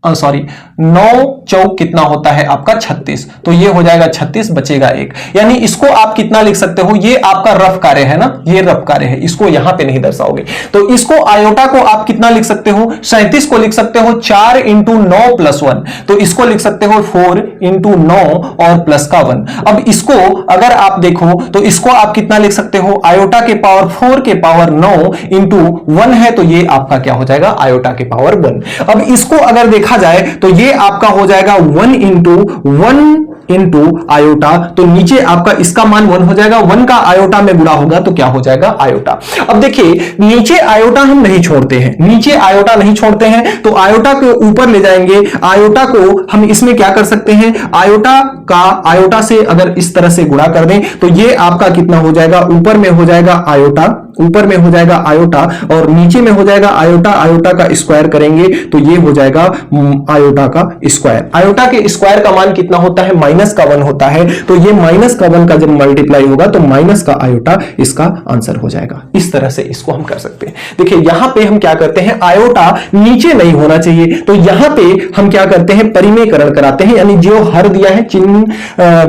सॉरी 9 चौक कितना होता है आपका 36, तो ये हो जाएगा 36 बचेगा 1, यानी इसको आप कितना लिख सकते हो, ये आपका रफ कार्य है ना, ये रफ कार्य है, इसको यहां पे नहीं दर्शाओगे, तो इसको आयोटा को आप कितना लिख सकते हो 37 को लिख सकते हो 4 इंटू 9 प्लस 1, तो इसको लिख सकते हो 4 इंटू 9 और प्लस का 1। अब इसको अगर आप देखो तो इसको आप कितना लिख सकते हो, आयोटा के पावर 4 के पावर 9 इंटू 1 है तो ये आपका क्या हो जाएगा आयोटा के पावर 1। अब इसको अगर देखा जाए तो ये आपका हो जाएगा 1 इंटू 1 इंटू आयोटा, तो नीचे आपका इसका मान 1 हो जाएगा, 1 का आयोटा में गुणा होगा तो क्या हो जाएगा आयोटा। अब देखिए नीचे आयोटा हम नहीं छोड़ते हैं, नीचे आयोटा नहीं छोड़ते हैं तो आयोटा को ऊपर ले जाएंगे, आयोटा को हम इसमें क्या कर सकते हैं, आयोटा से अगर इस तरह से गुणा कर दें तो ये आपका कितना हो जाएगा, ऊपर में हो जाएगा आयोटा, ऊपर में हो जाएगा आयोटा और नीचे में हो जाएगा आयोटा, आयोटा का स्क्वायर करेंगे तो ये हो जाएगा आयोटा का स्क्वायर। आयोटा के स्क्वायर का मान कितना होता है, माइनस का 1 होता है, तो ये माइनस का 1 का जब मल्टीप्लाई होगा तो माइनस का आयोटा इसका आंसर हो जाएगा। इस तरह से इसको हम कर सकते हैं। देखिए यहां पे हम क्या करते हैं, आयोटा नीचे नहीं होना चाहिए तो यहां पे हम क्या करते हैं, परिमेयकरण कराते हैं, यानी जो हर दिया है चिन्ह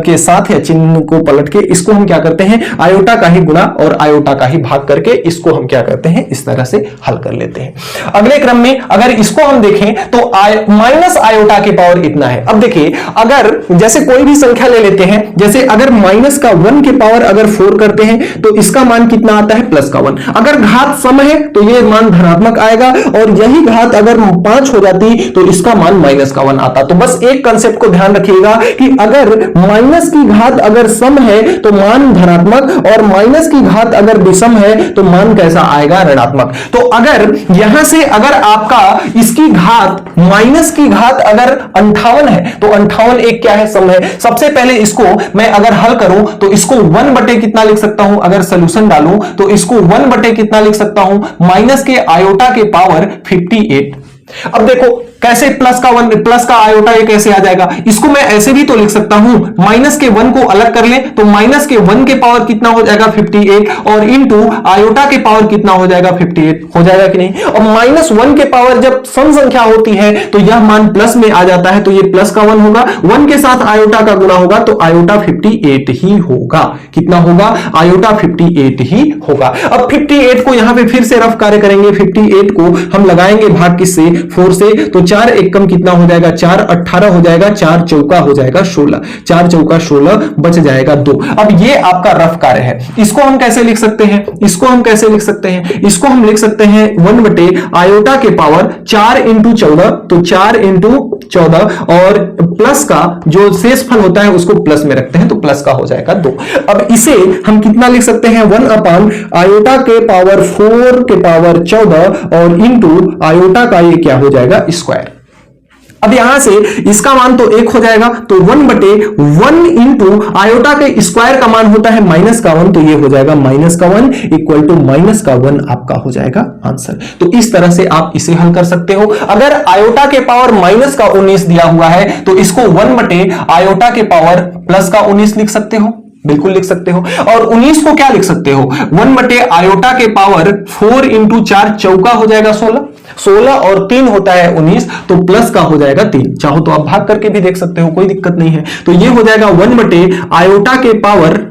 के साथ या चिन्ह को पलट के इसको हम क्या करते हैं, आयोटा का ही गुणा और आयोटा का ही भाग करके इसको हम क्या करते हैं, इस तरह से हल कर लेते हैं। अगले क्रम में अगर इसको हम देखें तो माइनस आयोटा के पावर इतना है। अब देखिए अगर जैसे कोई भी संख्या ले लेते हैं, जैसे अगर माइनस का 1 के पावर अगर 4 करते हैं तो इसका मान कितना आता है, प्लस का 1। अगर घात सम है तो यह मान धनात्मक आएगा और यही घात अगर 5 हो जाती तो इसका मान माइनस का 1 आता। तो बस एक कंसेप्ट को ध्यान रखिएगा कि अगर माइनस की घात अगर सम है तो मान धनात्मक और माइनस की घात अगर विषम है तो मान कैसा आएगा, ऋणात्मक। तो अगर यहां से अगर आपका इसकी घात माइनस की घात अगर 58 है तो 58 एक क्या है, सम है। सबसे पहले इसको मैं अगर हल करूं तो इसको 1 बटे कितना लिख सकता हूं, अगर सॉल्यूशन डालूं तो इसको 1 बटे कितना लिख सकता हूं, माइनस के आयोटा के पावर 58। अब देखो कैसे प्लस का 1 प्लस का आयोटा ये कैसे आ जाएगा, इसको मैं ऐसे भी तो लिख सकता हूं, माइनस के 1 को अलग कर ले तो माइनस के 1 के पावर कितना हो जाएगा 58 और इंटू आयोटा के पावर कितना हो जाएगा 58, हो जाएगा कि नहीं। और माइनस 1 के पावर जब सम संख्या होती है तो यह मान प्लस में आ जाता है तो ये प्लस का 1 होगा, 1 के साथ आयोटा का गुणा होगा तो आयोटा 58 ही होगा। कितना होगा, आयोटा 58 ही होगा। अब 58 को यहां पे फिर से रफ कार्य करेंगे, 58 को हम लगाएंगे भाग किससे, 4 से, तो 4 एकम कितना हो जाएगा, 4 18 हो जाएगा, 4 चौका हो जाएगा 16, 4 चौका 16 बच जाएगा 2। अब ये आपका रफ कार्य है। इसको हम कैसे लिख सकते हैं, इसको हम कैसे लिख सकते हैं, इसको हम लिख सकते हैं 1 बटे आयोटा के पावर 4 इंटू 14, तो 4 इंटू 14 और प्लस का जो शेष फल होता है उसको प्लस में रखते हैं तो प्लस का हो जाएगा 2। अब इसे हम कितना लिख सकते हैं, 1 अपान आयोटा के पावर 4 के पावर 14 और इंटू आयोटा का ये क्या हो जाएगा, स्क्वायर। अब यहां से इसका मान तो 1 हो जाएगा तो 1 बटे 1 इंटू आयोटा के स्क्वायर का मान होता है माइनस का 1, तो ये हो जाएगा माइनस का 1 इक्वल टू माइनस का 1 आपका हो जाएगा आंसर। तो इस तरह से आप इसे हल कर सकते हो। अगर आयोटा के पावर माइनस का 19 दिया हुआ है तो इसको 1 बटे आयोटा के पावर प्लस का 19 लिख सकते हो, बिल्कुल लिख सकते हो। और 19 को क्या लिख सकते हो, 1 बटे आयोटा के पावर 4 इंटू 4 चौका हो जाएगा 16, 16 और 3 होता है 19 तो प्लस का हो जाएगा 3। चाहो तो आप भाग करके भी देख सकते हो, कोई दिक्कत नहीं है। तो ये हो जाएगा 1 बटे आयोटा के पावर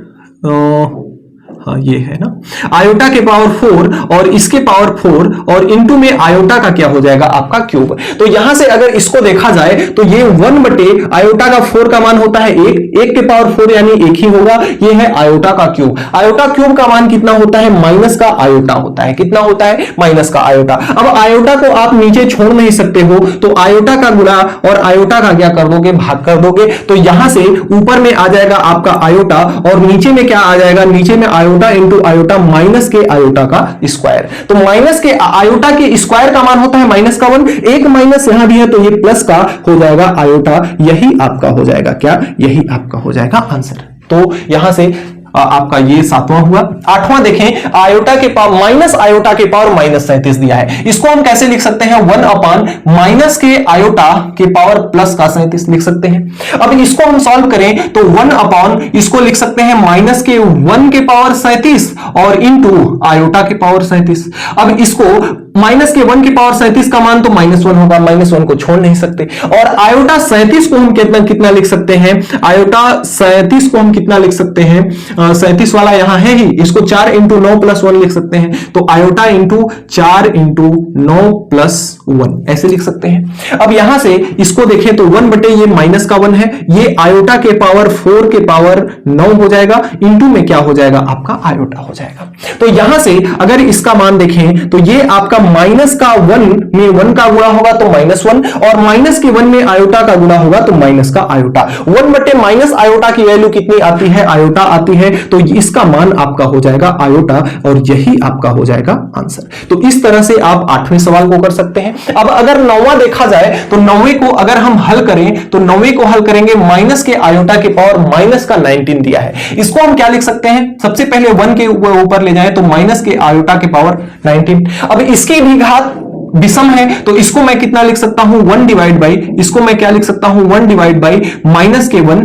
हाँ ये है ना, आयोटा के पावर 4 और इसके पावर 4 और इनटू में आयोटा का क्या हो जाएगा आपका क्यूब। तो यहां से अगर इसको देखा जाए तो ये 1 बटे आयोटा का 4 का मान होता है 1 के पावर 4 यानी 1 ही होगा, ये है आयोटा का क्यूब। आयोटा क्यूब का मान कितना होता है, माइनस का आयोटा होता है, कितना होता है, माइनस का आयोटा। अब आयोटा को आप नीचे छोड़ नहीं सकते हो तो आयोटा का गुणा और आयोटा का क्या कर दोगे, भाग कर दोगे। तो यहां से ऊपर में आ जाएगा आपका आयोटा और नीचे में क्या आ जाएगा, नीचे में आयोटा इंटू आयोटा माइनस के आयोटा का स्क्वायर। तो माइनस के आयोटा के स्क्वायर का मान होता है माइनस का 1, एक माइनस यहां भी है तो ये प्लस का हो जाएगा आयोटा, यही आपका हो जाएगा क्या, यही आपका हो जाएगा आंसर। तो यहां से आपका ये 7वां हुआ। 8वां देखें, आयोटा के पावर माइनस आयोटा के पावर माइनस 37 दिया है। इसको हम कैसे लिख सकते हैं, 1 अपान माइनस के आयोटा के पावर प्लस का 37 लिख सकते हैं। अब इसको हम सॉल्व करें तो 1 अपान इसको लिख सकते हैं माइनस के 1 के पावर 37 और इंटू आयोटा के पावर 37। अब इसको माइनस के 1 के पावर 37 का मान तो -1 होगा, -1 को छोड़ नहीं सकते। और आयोटा 37 को हम कितना लिख सकते हैं, आयोटा 37 को हम कितना लिख सकते हैं, 37 वाला यहां है ही, इसको 4 इंटू 9 प्लस 1 लिख सकते हैं। तो आयोटा इंटू 4 इंटू 9 प्लस 1 ऐसे लिख सकते हैं। अब यहां से इसको देखें तो 1 बटे ये माइनस का 1 है, ये आयोटा के पावर 4 के पावर 9 हो जाएगा, इंटू में क्या हो जाएगा आपका आयोटा हो हो जाएगा। तो यहां से अगर इसका मान देखें तो ये आपका माइनस का 1 में 1 का गुणा होगा तो -1, और माइनस के 1 में आयोटा का गुणा होगा तो माइनस का आयोटा। 1 बटे माइनस आयोटा की वैल्यू कितनी आती है? आयोटा आती है, तो इसका मान आपका हो जाएगा आयोटा, और यही आपका हो जाएगा आंसर। तो इस तरह से आप 8वें सवाल को कर सकते हैं। अब अगर 9वां देखा जाए तो 9वें को अगर हम हल करें तो 9वें को हल करेंगे, माइनस के आयोटा के पावर माइनस का 19 दिया है, इसको हम क्या लिख सकते हैं? सबसे पहले 1 के ऊपर ले जाएं तो माइनस के आयोटा के पावर 19। अब इसकी भी घात विषम है तो इसको मैं कितना लिख सकता हूं? 1 डिवाइड बाई, इसको मैं क्या लिख सकता हूं? 1 डिवाइड बाई माइनस के 1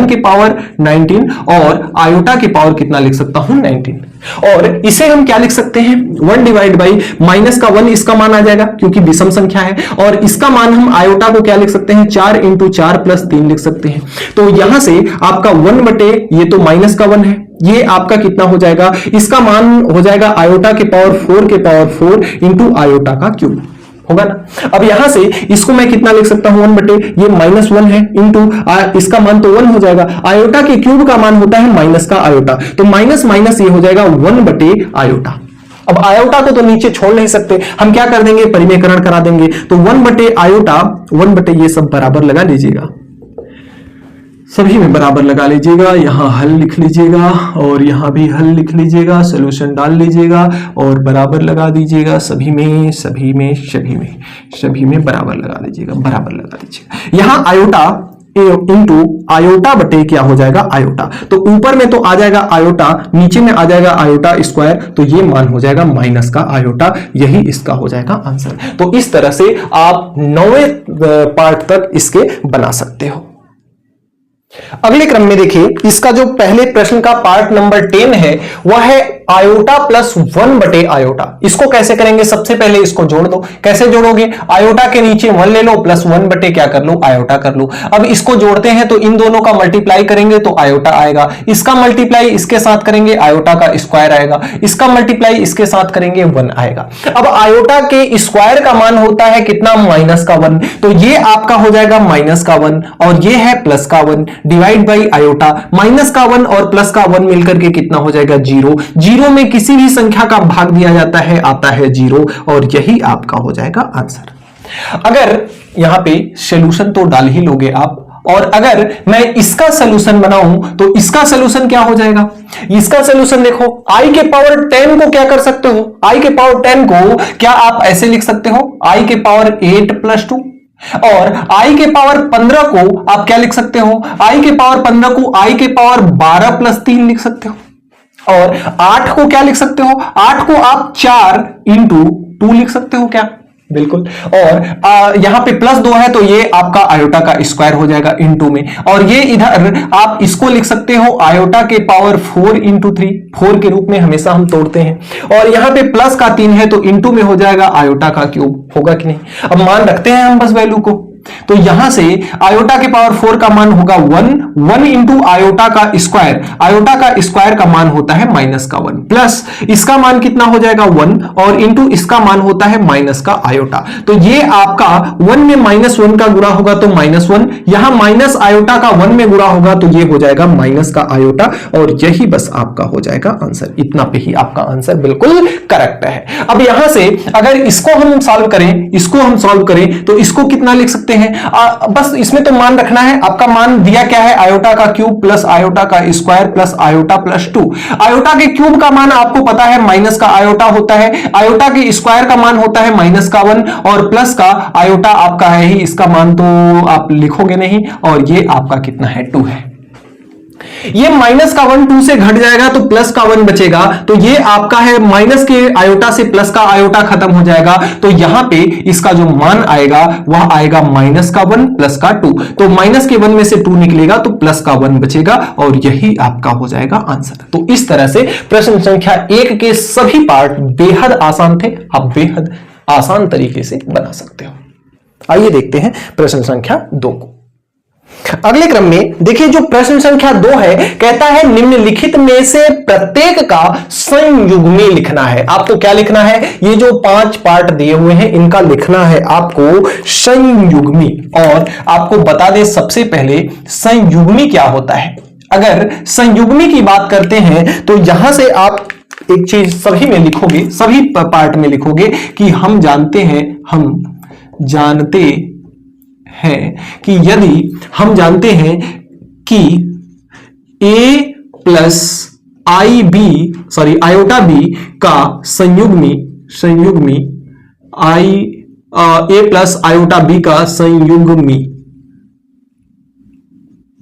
के पावर 19, और आयोटा के पावर कितना लिख सकता हूं? 19। और इसे हम क्या लिख सकते हैं? 1 डिवाइड बाई माइनस का 1, इसका मान आ जाएगा क्योंकि विषम संख्या है, और इसका मान हम आयोटा को क्या लिख सकते हैं? 4 × 4 + 3 लिख सकते हैं। तो यहां से आपका 1 बटे ये तो माइनस का 1 है, ये आपका कितना हो जाएगा? इसका मान हो जाएगा आयोटा के पावर 4 के पावर 4 × आयोटा का क्यूब होगा ना। अब यहां से इसको मैं कितना लिख सकता हूं? 1 बटे ये -1 है इंटू इसका मान तो 1 हो जाएगा, आयोटा के क्यूब का मान होता है माइनस का आयोटा, तो माइनस माइनस ये हो जाएगा 1 बटे आयोटा। अब आयोटा को तो नीचे छोड़ नहीं सकते, हम क्या कर देंगे? परिमेयकरण करा देंगे, तो 1 बटे आयोटा, 1 बटे ये सब बराबर लगा लीजिएगा, सभी में बराबर लगा लीजिएगा, यहां हल लिख लीजिएगा और यहां भी हल लिख लीजिएगा, सॉल्यूशन डाल लीजिएगा और बराबर लगा दीजिएगा, सभी में बराबर लगा लीजिएगा, बराबर लगा दीजिएगा। यहां आयोटा इंटू आयोटा बटे क्या हो जाएगा? आयोटा, तो ऊपर में तो आ जाएगा आयोटा, नीचे में आ जाएगा आयोटा स्क्वायर, तो ये मान हो जाएगा माइनस का आयोटा, यही इसका हो जाएगा आंसर। तो इस तरह से आप 9वें पार्ट तक इसके बना सकते हो। अगले क्रम में देखिए, इसका जो पहले प्रश्न का पार्ट नंबर 10 है वह है आयोटा प्लस 1 बटे आयोटा। इसको कैसे करेंगे? सबसे पहले इसको जोड़ दो। कैसे जोड़ोगे? आयोटा के नीचे 1 ले लो प्लस 1 बटे क्या कर लो? आयोटा कर लो। अब इसको जोड़ते हैं तो इन दोनों का मल्टीप्लाई करेंगे तो आयोटा आएगा, इसका मल्टीप्लाई इसके साथ करेंगे आयोटा का स्क्वायर आएगा, इसका मल्टीप्लाई इसके साथ करेंगे 1 आएगा। अब आयोटा के स्क्वायर का मान होता है कितना? माइनस का 1, तो ये आपका हो जाएगा माइनस का 1 और ये है प्लस का 1 डिवाइड बाई आयोटा। माइनस का 1 और प्लस का 1 मिलकर के कितना हो जाएगा? 0। 0 में किसी भी संख्या का भाग दिया जाता है, आता है 0, और यही आपका हो जाएगा आंसर। अगर यहां पे सॉल्यूशन तो डाल ही लोगे आप, और अगर मैं इसका सॉल्यूशन बनाऊं तो इसका सॉल्यूशन क्या हो जाएगा? इसका सॉल्यूशन देखो, i के पावर 10 को क्या कर सकते हो? i के पावर 10 को क्या आप ऐसे लिख सकते हो? i के पावर 8 + 2, और i के पावर 15 को आप क्या लिख सकते हो? i के पावर 15 को i के पावर 12 + 3 लिख सकते हो, और 8 को क्या लिख सकते हो? 8 को आप 4 × 2 लिख सकते हो क्या? बिल्कुल। और यहां पे +2 है तो ये आपका आयोटा का स्क्वायर हो जाएगा × में, और ये इधर आप इसको लिख सकते हो आयोटा के पावर 4 × 3, 4 के रूप में हमेशा हम तोड़ते हैं, और यहां पे प्लस का 3 है तो × में हो जाएगा आयोटा का क्यूब, होगा कि नहीं? अब मान रखते हैं हम बस वैल्यू को, तो यहां से आयोटा के पावर 4 का मान होगा 1 × आयोटा का स्क्वायर, आयोटा का स्क्वायर का मान होता है माइनस का 1, प्लस इसका मान कितना हो जाएगा? 1, और इंटू इसका मान होता है माइनस का आयोटा। तो ये आपका 1 में -1 का गुणा होगा तो -1, यहां माइनस आयोटा का 1 में गुणा होगा तो ये हो जाएगा माइनस का आयोटा, और यही बस आपका हो जाएगा आंसर। इतना पे ही आपका आंसर बिल्कुल करेक्ट है। अब यहां से अगर इसको हम सॉल्व करें, तो इसको कितना लिख सकते हैं? बस इसमें तो मान रखना है, आपका मान दिया क्या है? आयोटा का क्यूब प्लस आयोटा का स्क्वायर प्लस आयोटा + 2। आयोटा के क्यूब का मान आपको पता है माइनस का आयोटा होता है, आयोटा के स्क्वायर का मान होता है माइनस का 1, और प्लस का आयोटा आपका है ही, इसका मान तो आप लिखोगे नहीं, और ये आपका कितना है? 2 है। ये माइनस का 1 2 से घट जाएगा तो प्लस का 1 बचेगा, तो ये आपका है माइनस के आयोटा से प्लस का आयोटा खत्म हो जाएगा, तो यहां पे इसका जो मान आएगा वह आएगा माइनस का 1 प्लस का 2, तो माइनस के 1 में से 2 निकलेगा तो प्लस का 1 बचेगा, और यही आपका हो जाएगा आंसर। तो इस तरह से प्रश्न संख्या 1 के सभी पार्ट बेहद आसान थे, आप बेहद आसान तरीके से बना सकते हो। आइए देखते हैं प्रश्न संख्या 2 को। अगले क्रम में देखिए, जो प्रश्न संख्या 2 है कहता है निम्नलिखित में से प्रत्येक का संयुग्मी लिखना है। आपको क्या लिखना है? ये जो 5 पार्ट दिए हुए हैं इनका लिखना है आपको संयुग्मी। और आपको बता दें सबसे पहले संयुग्मी क्या होता है। अगर संयुग्मी की बात करते हैं तो यहां से आप एक चीज सभी में लिखोगे, सभी पार्ट में लिखोगे कि हम जानते हैं कि यदि हम जानते हैं कि a प्लस आयोटा b का संयुग्मी a प्लस आयोटा b का संयुग्मी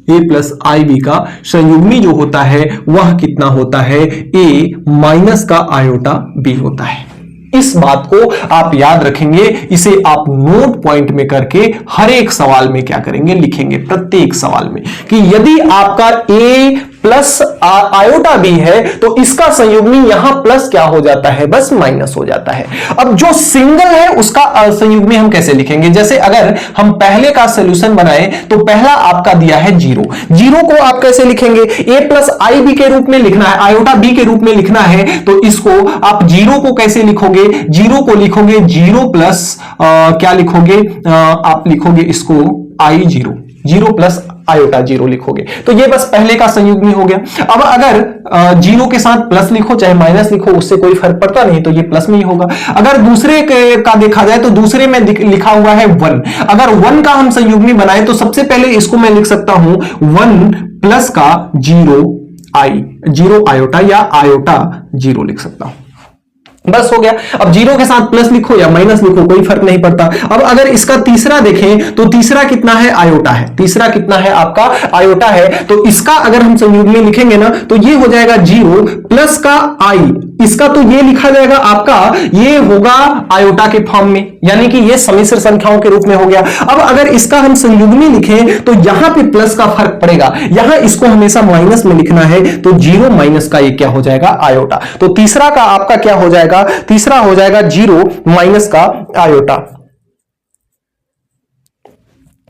a प्लस आई बी का संयुग्मी जो होता है वह कितना होता है, a माइनस का आयोटा b होता है। इस बात को आप याद रखेंगे, इसे आप नोट पॉइंट में करके हर एक सवाल में क्या करेंगे, लिखेंगे प्रत्येक सवाल में कि यदि आपका a प्लस आयोटा b है तो इसका संयुग्मी यहां प्लस क्या हो जाता है, बस माइनस हो जाता है। अब जो सिंगल है उसका संयुग्मी हम कैसे लिखेंगे, जैसे अगर हम पहले का सॉल्यूशन बनाएं तो पहला आपका दिया है 0 को आप कैसे लिखेंगे, a प्लस आई बी के रूप में लिखना है, आयोटा b के रूप में लिखना है, तो इसको आप 0 को कैसे लिखोगे, 0 को लिखोगे 0 प्लस क्या लिखोगे, आप लिखोगे इसको I0 प्लस आयोटा 0 लिखोगे, तो ये बस पहले का संयुग्मी हो गया। अब अगर 0 के साथ प्लस लिखो चाहे माइनस लिखो उससे कोई फर्क पड़ता नहीं, तो ये प्लस में ही होगा। अगर दूसरे का देखा जाए तो दूसरे में लिखा हुआ है 1, अगर 1 का हम संयुग्मी बनाए तो सबसे पहले इसको मैं लिख सकता हूं 1 प्लस का 0 आयोटा या आयोटा 0 लिख सकता हूं, बस हो गया। अब 0 के साथ प्लस लिखो या माइनस लिखो कोई फर्क नहीं पड़ता। अब अगर इसका तीसरा देखें तो तीसरा कितना है, आयोटा है, तीसरा कितना है आपका आयोटा है, तो इसका अगर हम संयुग्मी लिखेंगे ना तो ये हो जाएगा 0 प्लस का आई, इसका तो ये लिखा जाएगा आपका, ये होगा आयोटा के फॉर्म में, यानी कि ये सम्मिश्र संख्याओं के रूप में हो गया। अब अगर इसका हम संयुग्मी लिखें तो यहां पे प्लस का फर्क पड़ेगा, यहां इसको हमेशा माइनस में लिखना है, तो 0 माइनस का ये क्या हो जाएगा, आयोटा। तो तीसरा का आपका क्या हो जाएगा, तीसरा हो जाएगा 0 माइनस का आयोटा,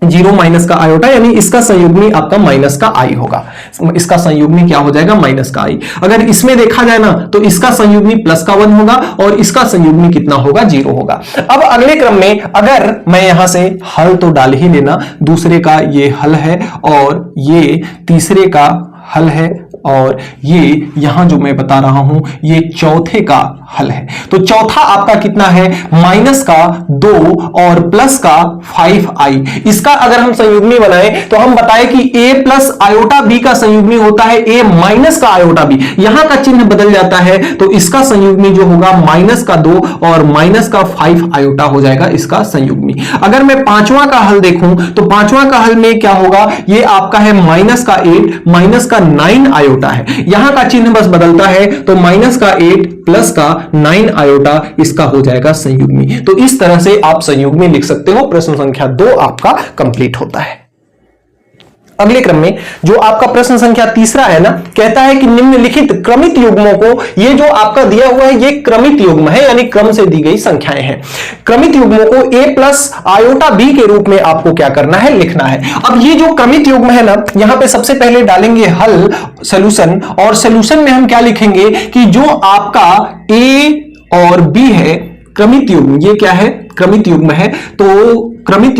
0 माइनस का आयोटा, यानी इसका संयुग्मी आपका माइनस का आई होगा, इसका संयुग्मी क्या हो जाएगा, माइनस का आई। अगर इसमें देखा जाए ना तो इसका संयुग्मी प्लस का 1 होगा और इसका संयुग्मी कितना होगा, 0 होगा। अब अगले क्रम में अगर मैं यहां से हल तो डाल ही लेना, दूसरे का ये हल है और ये तीसरे का हल है और ये यहां जो मैं बता रहा हूं ये चौथे का हल है। तो चौथा आपका कितना है, माइनस का 2 और प्लस का 5i। इसका अगर हम संयुग्मी बनाएं तो हम बताएं कि a प्लस आयोटा b का संयुग्मी होता है a माइनस का आयोटा b, यहां का चिन्ह बदल जाता है तो इसका संयुग्मी जो होगा माइनस का 2 और माइनस का 5 आयोटा हो जाएगा इसका संयुग्मी। अगर मैं पांचवा का हल देखूं तो पांचवा का हल में क्या होगा, ये आपका है माइनस का 8 माइनस का 9 आयोटा है, यहां का चिन्ह बस बदलता है तो माइनस का 8 प्लस का 9 आयोटा इसका हो जाएगा संयुग्मी। तो इस तरह से आप संयुग्मी लिख सकते हो। प्रश्न संख्या 2 आपका कंप्लीट होता है। अगले क्रम में जो आपका प्रश्न संख्या तीसरा है ना, कहता है कि निम्नलिखित क्रमित युग्मों को, ये जो आपका दिया हुआ है ये क्रमित युग्म है यानी क्रम से दी गई संख्याएं हैं, क्रमित युग्मों को a प्लस आयोटा b के रूप में आपको क्या करना है, लिखना है। अब ये जो क्रमित युग्म है ना, यहां पे सबसे पहले डालेंगे हल सॉल्यूशन, और सॉल्यूशन में हम क्या लिखेंगे कि जो आपका a और b है क्रमित युग्म, ये क्या है, क्रमित युग्म है, तो क्रमित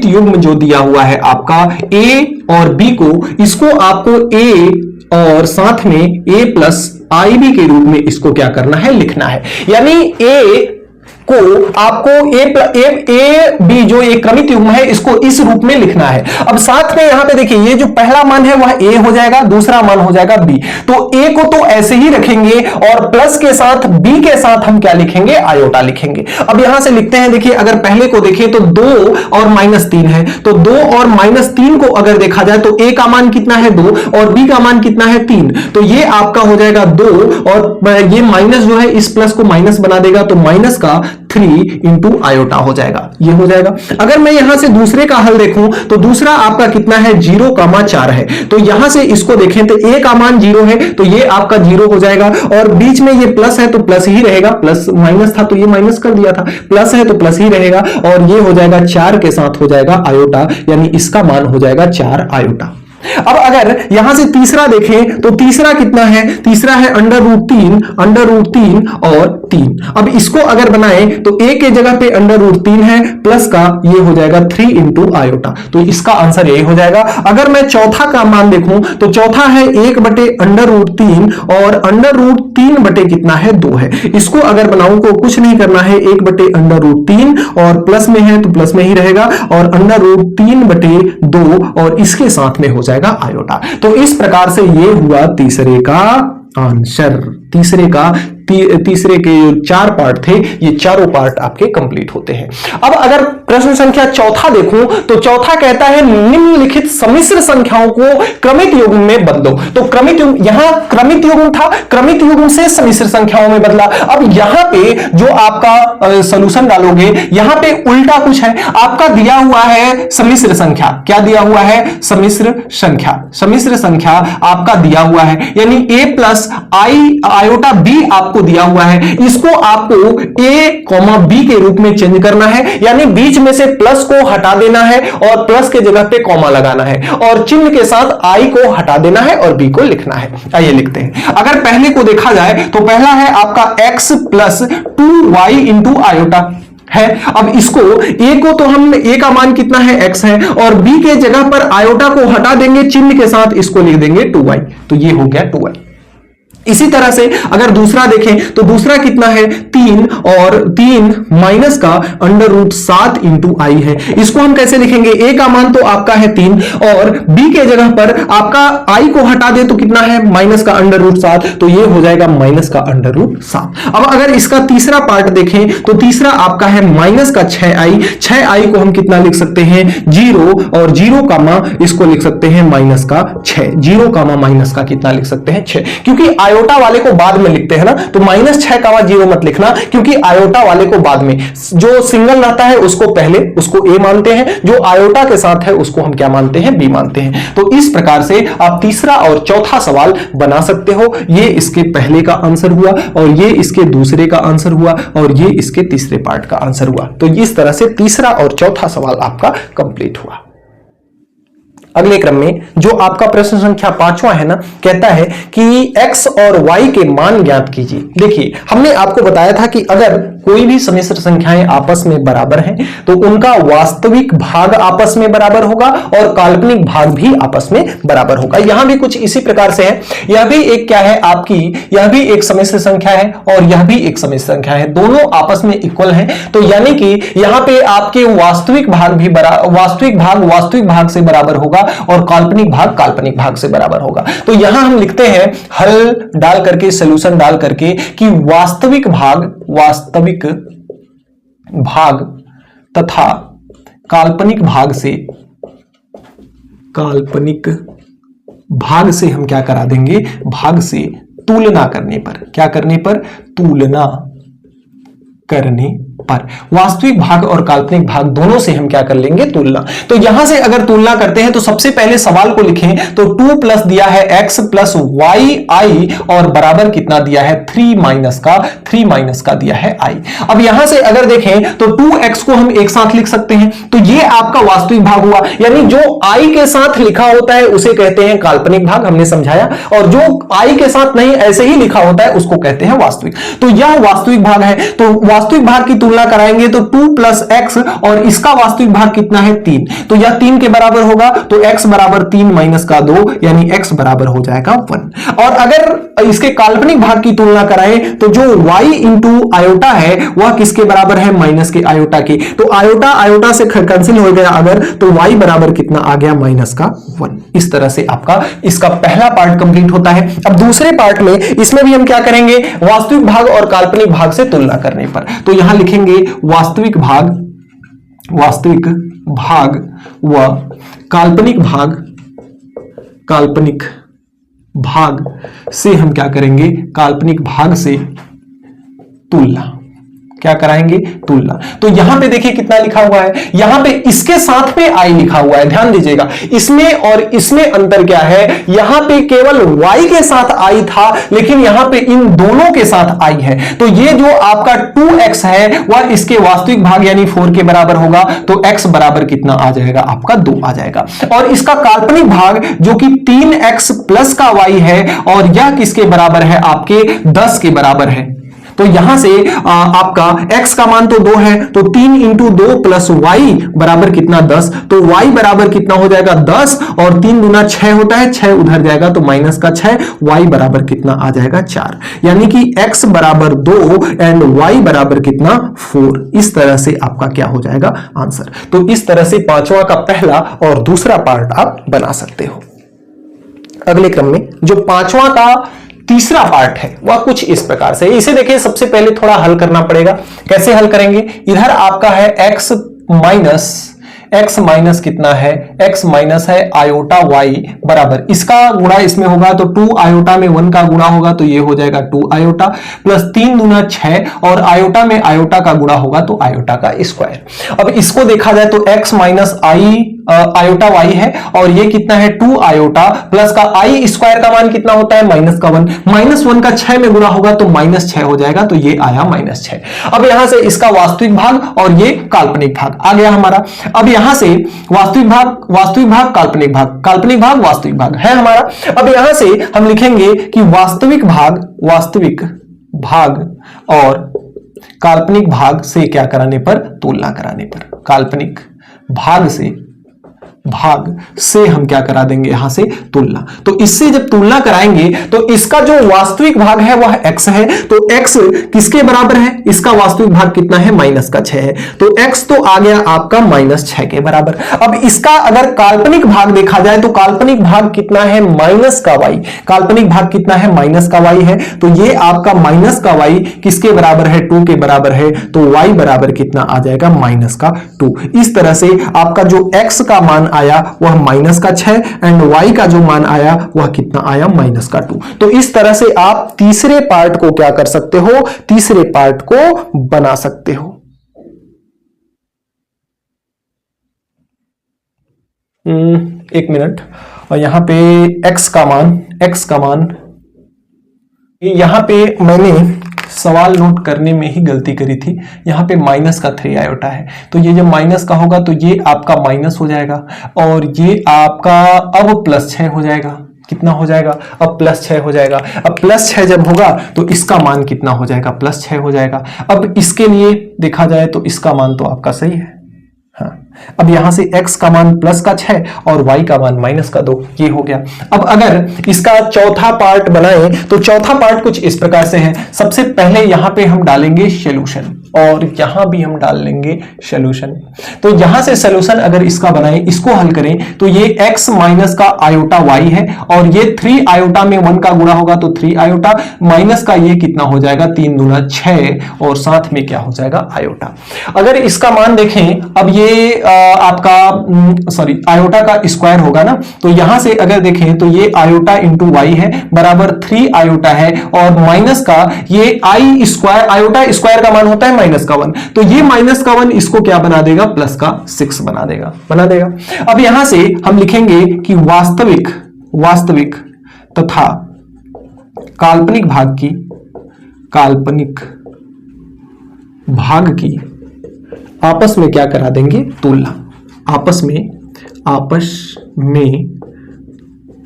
युग्म जो दिया हुआ है आपका a और b को, इसको आपको a और साथ में a प्लस आई बी के रूप में इसको क्या करना है, लिखना है। यानी a को आपको ए बी जो एक क्रमित युग्म है इसको इस रूप में लिखना है। अब साथ में यहां पे देखिए ये जो पहला मान है वह a हो जाएगा, दूसरा मान हो जाएगा b, तो a को तो ऐसे ही रखेंगे और प्लस के साथ b के साथ हम क्या लिखेंगे, आयोटा लिखेंगे। अब यहां से लिखते हैं, देखिए अगर पहले को देखें तो 2 और -3 है, तो 2 और -3 को अगर देखा जाए तो a का मान कितना है 2 और b का मान कितना है 3, तो ये आपका हो जाएगा 2 और ये माइनस जो है इस प्लस को माइनस बना देगा, तो माइनस का 3 इंटू आयोटा हो जाएगा, ये हो जाएगा। अगर मैं यहां से दूसरे का हल देखूं तो दूसरा आपका कितना है, 0,4 है, तो यहां से इसको देखें तो a का मान 0 है तो ये आपका 0 हो जाएगा, और बीच में ये प्लस है तो प्लस ही रहेगा, प्लस माइनस था तो ये माइनस कर दिया था, प्लस है तो प्लस ही रहेगा, और ये हो जाएगा 4 के साथ हो जाएगा आयोटा, यानी इसका मान हो जाएगा 4 आयोटा। अब अगर यहां से तीसरा देखें तो तीसरा कितना है, तीसरा है √3 और 3। अब इसको अगर बनाएं तो a के जगह पे अंडर रूट 3 है, प्लस का ये हो जाएगा 3 इंटू आयोटा, तो इसका आंसर यही हो जाएगा। अगर मैं चौथा का मान देखूं तो चौथा है 1 बटे अंडर रूट 3 और अंडर रूट 3 बटे कितना है 2 है। इसको अगर बनाऊं तो कुछ नहीं करना है, 1 बटे अंडर रूट 3 और प्लस में है तो प्लस में ही रहेगा, और अंडर रूट 3 बटे 2 और इसके साथ में हो जाएगा आयोटा। तो इस प्रकार से ये हुआ तीसरे का आंसर। तीसरे के जो 4 पार्ट थे, ये चारों पार्ट आपके कंप्लीट होते हैं। अब अगर प्रश्न संख्या चौथा देखूं तो चौथा कहता है निम्नलिखित सम्मिश्र संख्याओं को क्रमिक युग्म में बदलो। तो क्रमिक युग्म, यहां क्रमिक युग्म था, क्रमिक युग्म से सम्मिश्र संख्याओं में बदला। अब यहां पे जो आपका सॉल्यूशन डालोगे, यहां पे उल्टा कुछ है, आपका दिया हुआ है सम्मिश्र संख्या। क्या दिया हुआ है? सम्मिश्र संख्या। सम्मिश्र संख्या आपका दिया हुआ है, यानी a प्लस आयोटा b आपको दिया हुआ है। इसको आपको a, b के रूप में चेंज करना है, यानी बीच में से प्लस को हटा देना है और प्लस के जगह पे कॉमा लगाना है, और चिन्ह के साथ i को हटा देना है और b को लिखना है। आइए लिखते हैं। अगर पहले को देखा जाए तो पहला है आपका x plus 2y into iota है। अब इसको a को तो हम a का मान कितना है x है, और b के जगह पर आयोटा को हटा देंगे, चिन्ह के साथ इसको लिख देंगे 2y, तो ये हो गया 2y। इसी तरह से अगर दूसरा देखें तो दूसरा कितना है 3, और 3 माइनस का अंडर रूट 7 इंटू आई है। इसको हम कैसे लिखेंगे? a का मान तो आपका है 3 और b के जगह पर आपका i को हटा दे तो कितना है माइनस का अंडर रूट 7, तो ये हो जाएगा माइनस का अंडर रूट 7। अब अगर इसका तीसरा पार्ट देखें तो तीसरा आपका है माइनस का 6i को हम कितना लिख सकते हैं 0, और 0 कामा इसको लिख सकते हैं माइनस का 6, 0 कामा माइनस का कितना लिख सकते हैं 6, क्योंकि आयोटा वाले को बाद में लिखते हैं ना, तो माइनस 6 कामा 0 मत लिखना, क्योंकि आयोटा वाले को बाद में, जो सिंगल रहता है उसको पहले उसको a मानते हैं, जो आयोटा के साथ है उसको हम क्या मानते हैं b मानते हैं। तो इस प्रकार से आप तीसरा और चौथा सवाल बना सकते हो। ये इसके पहले का आंसर हुआ, और ये इसके दूसरे का आंसर हुआ, और ये इसके तीसरे पार्ट का आंसर हुआ। तो इस तरह से तीसरा और चौथा सवाल आपका कंप्लीट हुआ। अगले क्रम में जो आपका प्रश्न संख्या 5वां है ना, कहता है कि x और y के मान ज्ञात कीजिए। देखिए, हमने आपको बताया था कि अगर कोई भी सम्मिश्र संख्याएं आपस में बराबर हैं तो उनका वास्तविक भाग आपस में बराबर होगा और काल्पनिक भाग भी आपस में बराबर होगा। यहां भी कुछ इसी प्रकार से है। यह भी एक क्या है आपकी, यह भी एक सम्मिश्र संख्या है और यह भी एक सम्मिश्र संख्या है, दोनों आपस में इक्वल हैं। तो यानी कि यहां पे आपके वास्तविक भाग भी वास्तविक भाग से बराबर होगा और काल्पनिक भाग से बराबर होगा। तो यहां हम लिखते हैं हल डाल करके, सॉल्यूशन डाल करके, कि वास्तविक भाग तथा काल्पनिक भाग से हम क्या करा देंगे, भाग से तुलना करने पर, क्या करने पर, तुलना करने पर, वास्तविक भाग और काल्पनिक भाग दोनों से हम क्या कर लेंगे, तुलना। तो यहां से अगर तुलना करते हैं तो सबसे पहले सवाल को लिखें तो 2 प्लस दिया है x प्लस वाई आई, और बराबर कितना दिया है 3 माइनस का दिया है i। अब यहां से अगर देखें तो 2x को हम एक साथ लिख सकते हैं, तो ये आपका वास्तविक भाग हुआ, यानी जो i के साथ लिखा होता है उसे कहते हैं काल्पनिक भाग, हमने समझाया, और जो i के साथ नहीं ऐसे ही लिखा होता है उसको कहते हैं वास्तविक। तो यह वास्तविक भाग है। तो वास्तविक भाग की तुलना कराएंगे तो 2 प्लस एक्स, और इसका वास्तविक भाग कितना है 3, तो यह 3 के बराबर होगा, तो x बराबर 3 माइनस का 2, यानी x बराबर हो जाएगा 1। और अगर इसके काल्पनिक भाग की तुलना कराएं तो जो y इंटू आयोटा है वह किसके बराबर है, माइनस के आयोटा के, तो आयोटा से कैंसिल हो गया अगर, तो y बराबर कितना आ गया, माइनस का 1। इस तरह से आपका इसका पहला पार्ट कंप्लीट होता है। अब दूसरे पार्ट में इसमें भी हम क्या करेंगे, वास्तविक भाग और काल्पनिक भाग से तुलना करने पर, तो यहां लिखेंगे वास्तविक भाग व काल्पनिक भाग से हम क्या करेंगे, काल्पनिक भाग से तुलना, क्या कराएंगे, तुलना। तो यहां पे देखिए कितना लिखा हुआ है, यहां पे इसके साथ में i लिखा हुआ है, ध्यान दीजिएगा, इसमें और इसमें अंतर क्या है, यहां पे केवल y के साथ i था, लेकिन यहां पे इन दोनों के साथ i है। तो ये जो आपका 2x है वह इसके वास्तविक भाग यानी 4 के बराबर होगा, तो x बराबर कितना आ जाएगा, आपका 2 आ जाएगा। और इसका काल्पनिक भाग जो कि 3x प्लस का y है, और यह किसके बराबर है, आपके 10 के बराबर है। तो यहां से आपका x का मान तो 2 है, तो 3 इंटू 2 प्लस y बराबर कितना 10, तो y बराबर कितना हो जाएगा 10 और 3 दूना 6 होता है, 6 उधर जाएगा तो माइनस का 6, y बराबर कितना आ जाएगा 4, यानी कि x बराबर 2 एंड y बराबर कितना 4। इस तरह से आपका क्या हो जाएगा आंसर। तो इस तरह से पांचवा का पहला और दूसरा पार्ट आप बना सकते हो। अगले क्रम में जो पांचवा का तीसरा पार्ट है वह कुछ इस प्रकार से, इसे देखिए सबसे पहले थोड़ा हल करना पड़ेगा। कैसे हल करेंगे, इधर आपका है x माइनस कितना है, x माइनस है आयोटा y बराबर, इसका गुणा इसमें होगा तो 2 आयोटा में 1 का गुणा होगा तो ये हो जाएगा 2 आयोटा प्लस 3 दूना 6 और आयोटा में आयोटा का गुणा होगा तो आयोटा का स्क्वायर। अब इसको देखा जाए तो x माइनस आई आयोटा y है और ये कितना है 2 आयोटा प्लस का आई स्क्वायर का मान कितना होता है माइनस का 1, माइनस 1 का 6 में गुणा होगा तो माइनस 6 हो जाएगा, तो ये आया माइनस 6। अब यहां से इसका वास्तविक भाग और ये काल्पनिक भाग आ गया हमारा। अब यहां से वास्तविक भाग काल्पनिक भाग वास्तविक भाग है हमारा। अब यहां से हम लिखेंगे कि वास्तविक भाग और काल्पनिक भाग से क्या कराने पर, तुलना कराने पर, काल्पनिक भाग से हम क्या करा देंगे यहां से तुलना। तो इससे जब तुलना कराएंगे तो इसका जो वास्तविक भाग है वह x है, तो x किसके बराबर है, इसका वास्तविक भाग कितना है माइनस का 6 है, तो x तो आ गया आपका माइनस 6 के बराबर। अब इसका अगर काल्पनिक भाग देखा जाए तो काल्पनिक भाग कितना है माइनस का y, काल्पनिक भाग कितना है माइनस का y है, तो ये आपका माइनस का y किसके बराबर है 2 के बराबर है, तो y बराबर कितना आ जाएगा माइनस का 2। इस तरह से आपका जो x का मान आया वह माइनस का 6 एंड y का जो मान आया वह कितना आया माइनस का 2। तो इस तरह से आप तीसरे पार्ट को क्या कर सकते हो, तीसरे पार्ट को बना सकते हो। एक मिनट, और यहां पे x का मान यहां पे मैंने सवाल नोट करने में ही गलती करी थी, यहां पे माइनस का 3 आयोटा है, तो ये जब माइनस का होगा तो ये आपका माइनस हो जाएगा और ये आपका अब प्लस 6 हो जाएगा। कितना हो जाएगा, अब प्लस 6 हो जाएगा। अब प्लस 6 जब होगा तो इसका मान कितना हो जाएगा, प्लस 6 हो जाएगा। अब इसके लिए देखा जाए तो इसका मान तो आपका सही है, हाँ। अब यहां से x का मान प्लस का 6 और y का मान माइनस का 2, ये हो गया। अब अगर इसका चौथा पार्ट बनाएं तो चौथा पार्ट कुछ इस प्रकार से है। सबसे पहले यहां पे हम डालेंगे सॉल्यूशन और यहां भी हम डाल लेंगे सॉल्यूशन। तो यहां से सॉल्यूशन अगर इसका बनाएं, इसको हल करें तो ये x माइनस का आयोटा y है और ये 3 आयोटा में 1 का गुणा होगा तो 3 आयोटा माइनस का ये कितना हो जाएगा 3 दूना 6 और साथ में क्या हो जाएगा आयोटा। अगर इसका मान देखें, अब ये आपका आयोटा का स्क्वायर होगा ना, तो यहां से अगर देखें तो ये आयोटा इंटू वाई है बराबर 3 आयोटा है और माइनस का ये आई स्क्वायर, आयोटा स्क्वायर का मान होता है माइनस का 1, तो ये माइनस का 1 इसको क्या बना देगा प्लस का 6 बना देगा। अब यहां से हम लिखेंगे कि वास्तविक तथा काल्पनिक भाग की आपस में क्या करा देंगे तुलना, आपस में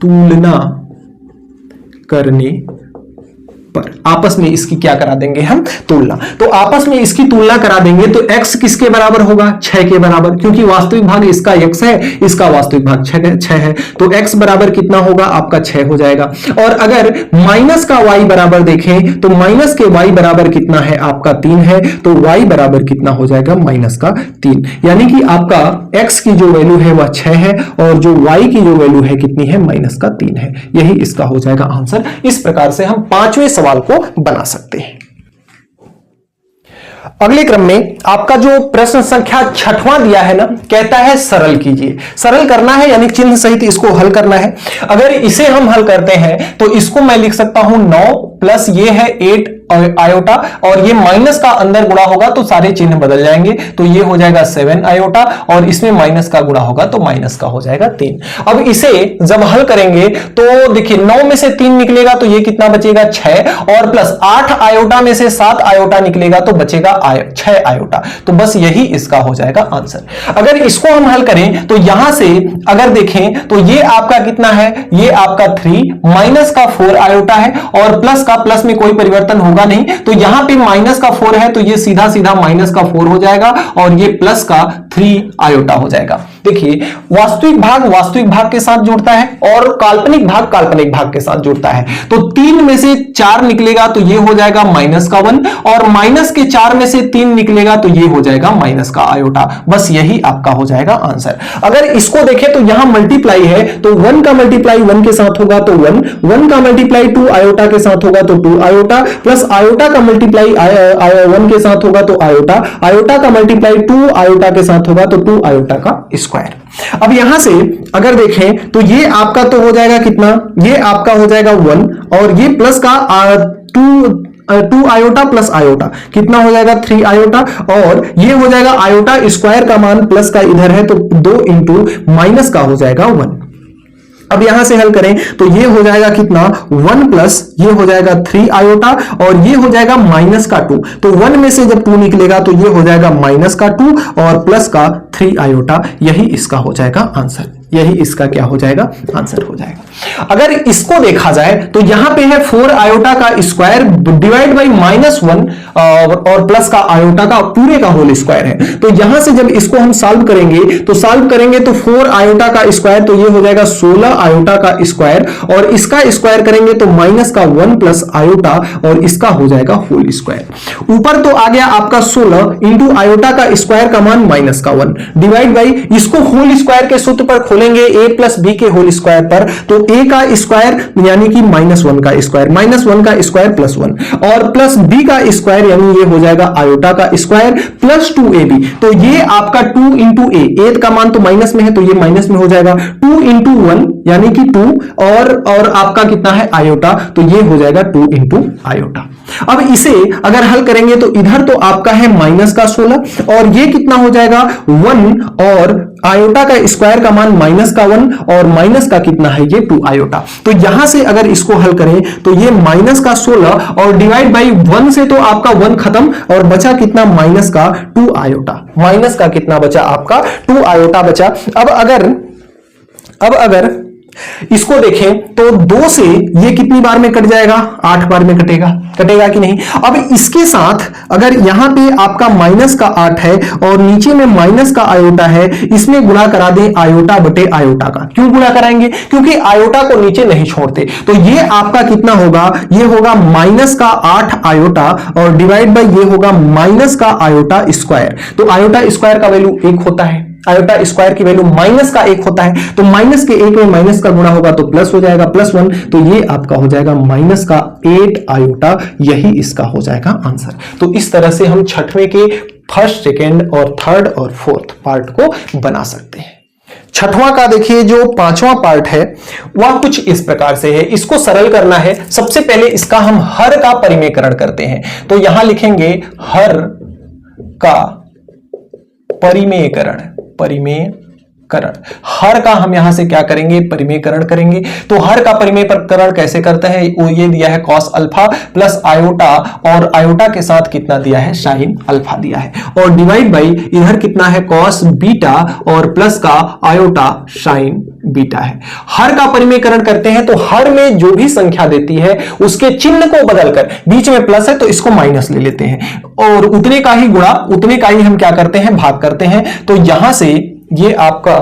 तुलना करने पर आपस में इसकी क्या करा देंगे हम तुलना। तो आपस में इसकी तुलना करा देंगे तो x किसके बराबर होगा 6 के बराबर, क्योंकि वास्तविक भाग इसका x है, इसका वास्तविक भाग 6 है, तो x बराबर कितना होगा आपका 6 हो जाएगा। और अगर माइनस का y बराबर देखें तो माइनस के y बराबर कितना है आपका 3 है, तो y बराबर कितना हो जाएगा माइनस का 3, यानी कि आपका x की जो वैल्यू है वह 6 है और जो y की जो वैल्यू है कितनी है माइनस का 3 है। यही इसका हो जाएगा आंसर। इस प्रकार से हम पांचवें सवाल को बना सकते हैं। अगले क्रम में आपका जो प्रश्न संख्या 6वां दिया है ना, कहता है सरल कीजिए। सरल करना है यानी चिन्ह सहित इसको हल करना है। अगर इसे हम हल करते हैं तो इसको मैं लिख सकता हूं 9 प्लस ये है 8 आयोटा और ये माइनस का अंदर गुणा होगा तो सारे चिन्ह बदल जाएंगे, तो ये हो जाएगा 7 आयोटा और इसमें माइनस का गुणा होगा तो माइनस का हो जाएगा 3। अब इसे जब हल करेंगे तो देखिए 9 में से 3 निकलेगा तो ये कितना बचेगा 6 और प्लस 8 आयोटा में से 7 आयोटा निकलेगा तो बचेगा 6 आयोटा। तो बस यही इसका हो जाएगा आंसर। अगर इसको हम हल करें तो यहां से अगर देखें तो ये आपका कितना है, ये आपका 3 माइनस का 4 आयोटा है और प्लस का, प्लस में कोई परिवर्तन होगा नहीं, तो यहां पे माइनस का 4 है तो ये सीधा सीधा माइनस का 4 हो जाएगा और ये प्लस का 3 आयोटा हो जाएगा। देखिए वास्तविक भाग के साथ जुड़ता है और काल्पनिक भाग के साथ जुड़ता है। तो 3 में से 4 निकलेगा तो ये हो जाएगा माइनस का 1 और माइनस के 4 में से 3 निकलेगा तो ये हो जाएगा माइनस का आयोटा। बस यही आपका हो जाएगा आंसर। अगर इसको देखें तो यहां मल्टीप्लाई है तो 1 का मल्टीप्लाई 1 के साथ होगा तो 1 का मल्टीप्लाई 2 आयोटा के साथ होगा तो 2 आयोटा, प्लस आयोटा का मल्टीप्लाई 1 के साथ होगा तो आयोटा का मल्टीप्लाई 2 आयोटा के साथ होगा तो 2 आयोटा का स्क्वायर। अब यहां से अगर देखें तो ये आपका तो हो जाएगा कितना, ये आपका हो जाएगा 1 और ये प्लस का 2 आयोटा प्लस आयोटा कितना हो जाएगा 3 आयोटा और ये हो जाएगा आयोटा स्क्वायर का मान प्लस का इधर है तो 2 इंटू माइनस का हो जाएगा 1। अब यहां से हल करें तो ये हो जाएगा कितना 1 प्लस ये हो जाएगा 3 आयोटा और ये हो जाएगा माइनस का 2, तो 1 में से जब 2 निकलेगा तो ये हो जाएगा माइनस का 2 और प्लस का 3 आयोटा। यही इसका हो जाएगा आंसर, यही इसका क्या हो जाएगा आंसर हो जाएगा। अगर इसको देखा जाए तो यहां पे है 4 आयोटा का स्क्वायर डिवाइड बाई -1 और प्लस का आयोटा का पूरे का होल स्क्वायर है। तो यहां से जब इसको हम सॉल्व करेंगे तो 4 आयोटा का स्क्वायर तो ये हो जाएगा 16 आयोटा का स्क्वायर और इसका स्क्वायर करेंगे तो माइनस का 1 प्लस आयोटा और इसका हो जाएगा होल स्क्वायर। ऊपर तो आ गया आपका 16 इंटू आयोटा का स्क्वायर का मान माइनस का 1 डिवाइड बाई इसको होल स्क्वायर के सूत्र पर खोलेंगे a प्लस बी के होल स्क्वायर पर, तो a का स्क्वायर यानी कि -1 का स्क्वायर, -1 का स्क्वायर प्लस 1 और प्लस b का स्क्वायर यानी ये हो जाएगा आयोटा का स्क्वायर प्लस 2ab। तो ये आपका 2 इंटू ए का मान तो माइनस में है तो ये माइनस में हो जाएगा 2 इंटू 1 यानी कि 2 और आपका कितना है आयोटा, तो ये हो जाएगा 2 इंटू आयोटा। अब इसे अगर हल करेंगे तो इधर तो आपका है माइनस का 16 और ये कितना हो जाएगा 1 और आयोटा का स्क्वायर का मान माइनस का 1 और माइनस का कितना है ये 2 आयोटा। तो यहां से अगर इसको हल करें तो ये माइनस का 16 और डिवाइड बाई 1 से तो आपका 1 खत्म और बचा कितना माइनस का 2 आयोटा। माइनस का कितना बचा आपका 2 आयोटा बचा। अब अगर इसको देखें तो 2 से ये कितनी बार में कट जाएगा 8 बार में कटेगा कि नहीं। अब इसके साथ अगर यहां पे आपका माइनस का 8 है और नीचे में माइनस का आयोटा है, इसमें गुणा करा दें आयोटा बटे आयोटा का। क्यों गुणा कराएंगे, क्योंकि आयोटा को नीचे नहीं छोड़ते। तो ये आपका कितना होगा, ये होगा माइनस का 8 आयोटा और डिवाइड बाई ये होगा माइनस का आयोटा स्क्वायर। तो आयोटा स्क्वायर का वैल्यू 1 होता है, आयोटा स्क्वायर की वैल्यू माइनस का 1 होता है, तो माइनस के 1 में माइनस का गुणा होगा तो प्लस हो जाएगा +1, तो ये आपका हो जाएगा माइनस का 8 आयोटा। यही इसका हो जाएगा आंसर। तो इस तरह से हम छठवें के फर्स्ट, सेकेंड और थर्ड और फोर्थ पार्ट को बना सकते हैं। छठवां का देखिए जो 5वां पार्ट है वह कुछ इस प्रकार से है। इसको सरल करना है। सबसे पहले इसका हम हर का परिमेयकरण करते हैं। तो यहां लिखेंगे हर का परिमेयकरण। हर का हम यहां से क्या करेंगे, परिमेयकरण करेंगे। तो हर का परिमेयकरण कैसे करते हैं, वो ये दिया है cos अल्फा प्लस आयोटा और आयोटा के साथ कितना दिया है sin अल्फा दिया है और डिवाइड बाई इधर कितना है cos बीटा और प्लस का आयोटा sin बीटा है। हर का परिमेयकरण करते हैं तो हर में जो भी संख्या देती है उसके चिन्ह को बदलकर, बीच में प्लस है तो इसको माइनस ले लेते हैं और उतने का ही गुणा, उतने का ही हम क्या करते हैं, भाग करते हैं। तो यहां से ये आपका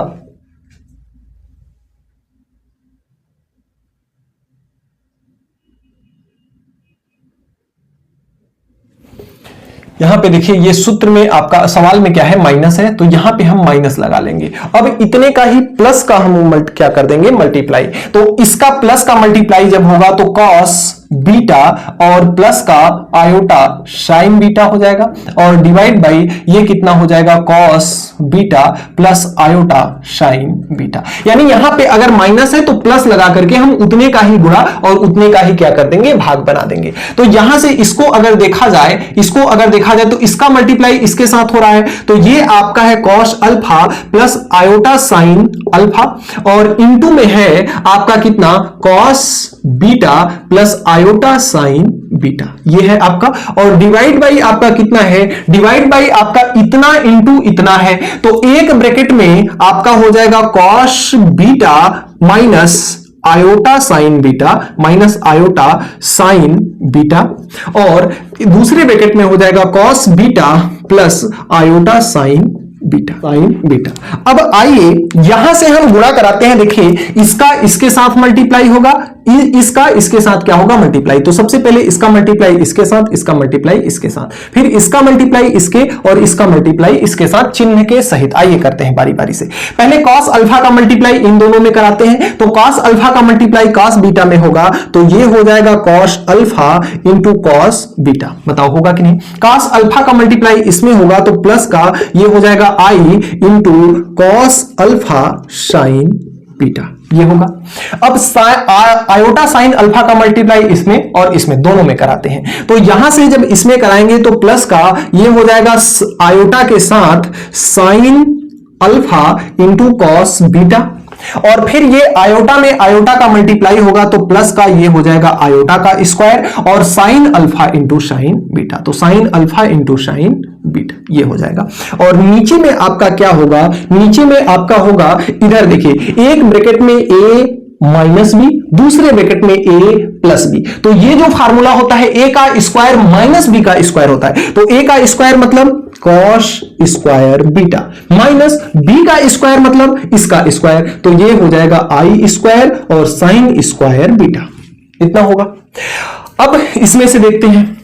यहां पे देखिए ये सूत्र में आपका सवाल में क्या है, माइनस है, तो यहां पे हम माइनस लगा लेंगे। अब इतने का ही प्लस का हम क्या कर देंगे, मल्टीप्लाई। तो इसका प्लस का मल्टीप्लाई जब होगा तो cos बीटा और प्लस का आयोटा sin बीटा हो जाएगा और डिवाइड बाई ये कितना हो जाएगा cos beta plus iota sin beta. यानी यहां पे अगर माइनस है तो प्लस लगा करके हम उतने का ही गुणा और उतने का ही क्या कर देंगे, भाग बना देंगे। तो यहां से इसको अगर देखा जाए तो इसका मल्टीप्लाई इसके साथ हो रहा है, तो ये आपका है cos alpha plus iota sin alpha और इनटू में है आपका कितना cos beta plus iota sin beta, ये है आपका। और डिवाइड बाई आपका कितना है, डिवाइड बाई आपका इतना इंटू इतना है, तो एक ब्रैकेट में आपका हो जाएगा cos beta minus iota sine beta, minus iota sine beta, और दूसरे ब्रैकेट में हो जाएगा cos beta plus iota sine beta, sign beta. अब आइए यहां से हम गुणा कराते हैं। देखिए इसका इसके साथ मल्टीप्लाई होगा, इसका इसके साथ क्या होगा, मल्टीप्लाई। तो सबसे पहले इसका मल्टीप्लाई इसके साथ, इसका मल्टीप्लाई इसके साथ, फिर इसका मल्टीप्लाई इसके और इसका मल्टीप्लाई इसके साथ चिन्ह के सहित। आइए करते हैं बारी बारी से। पहले कॉस अल्फा का मल्टीप्लाई इन दोनों में कराते हैं। तो कॉस अल्फा का मल्टीप्लाई कॉस बीटा में होगा, तो ये हो जाएगा cos alpha into cos beta. बताओ होगा कि नहीं। कॉस अल्फा का मल्टीप्लाई इसमें होगा तो प्लस का ये हो जाएगा I into cos alpha sine beta, ये होगा। अब आयोटा साइन अल्फा का मल्टीप्लाई इसमें और इसमें दोनों में कराते हैं। तो यहां से जब इसमें कराएंगे तो प्लस का ये हो जाएगा आयोटा के साथ sign alpha into cos beta, और फिर ये आयोटा में आयोटा का मल्टीप्लाई होगा तो प्लस का ये हो जाएगा आयोटा का स्क्वायर और sine alpha into sine beta, तो sine alpha into sine beta ये हो जाएगा। और नीचे में आपका क्या होगा, नीचे में आपका होगा, इधर देखिए एक ब्रैकेट में ए माइनस बी, दूसरे ब्रैकेट में ए प्लस बी। तो ये जो फार्मूला होता है ए का स्क्वायर माइनस बी का स्क्वायर होता है। तो ए का स्क्वायर मतलब cos square beta minus b का स्क्वायर मतलब इसका स्क्वायर, तो ये हो जाएगा आई स्क्वायर और साइन स्क्वायर बीटा, इतना होगा। अब इसमें से देखते हैं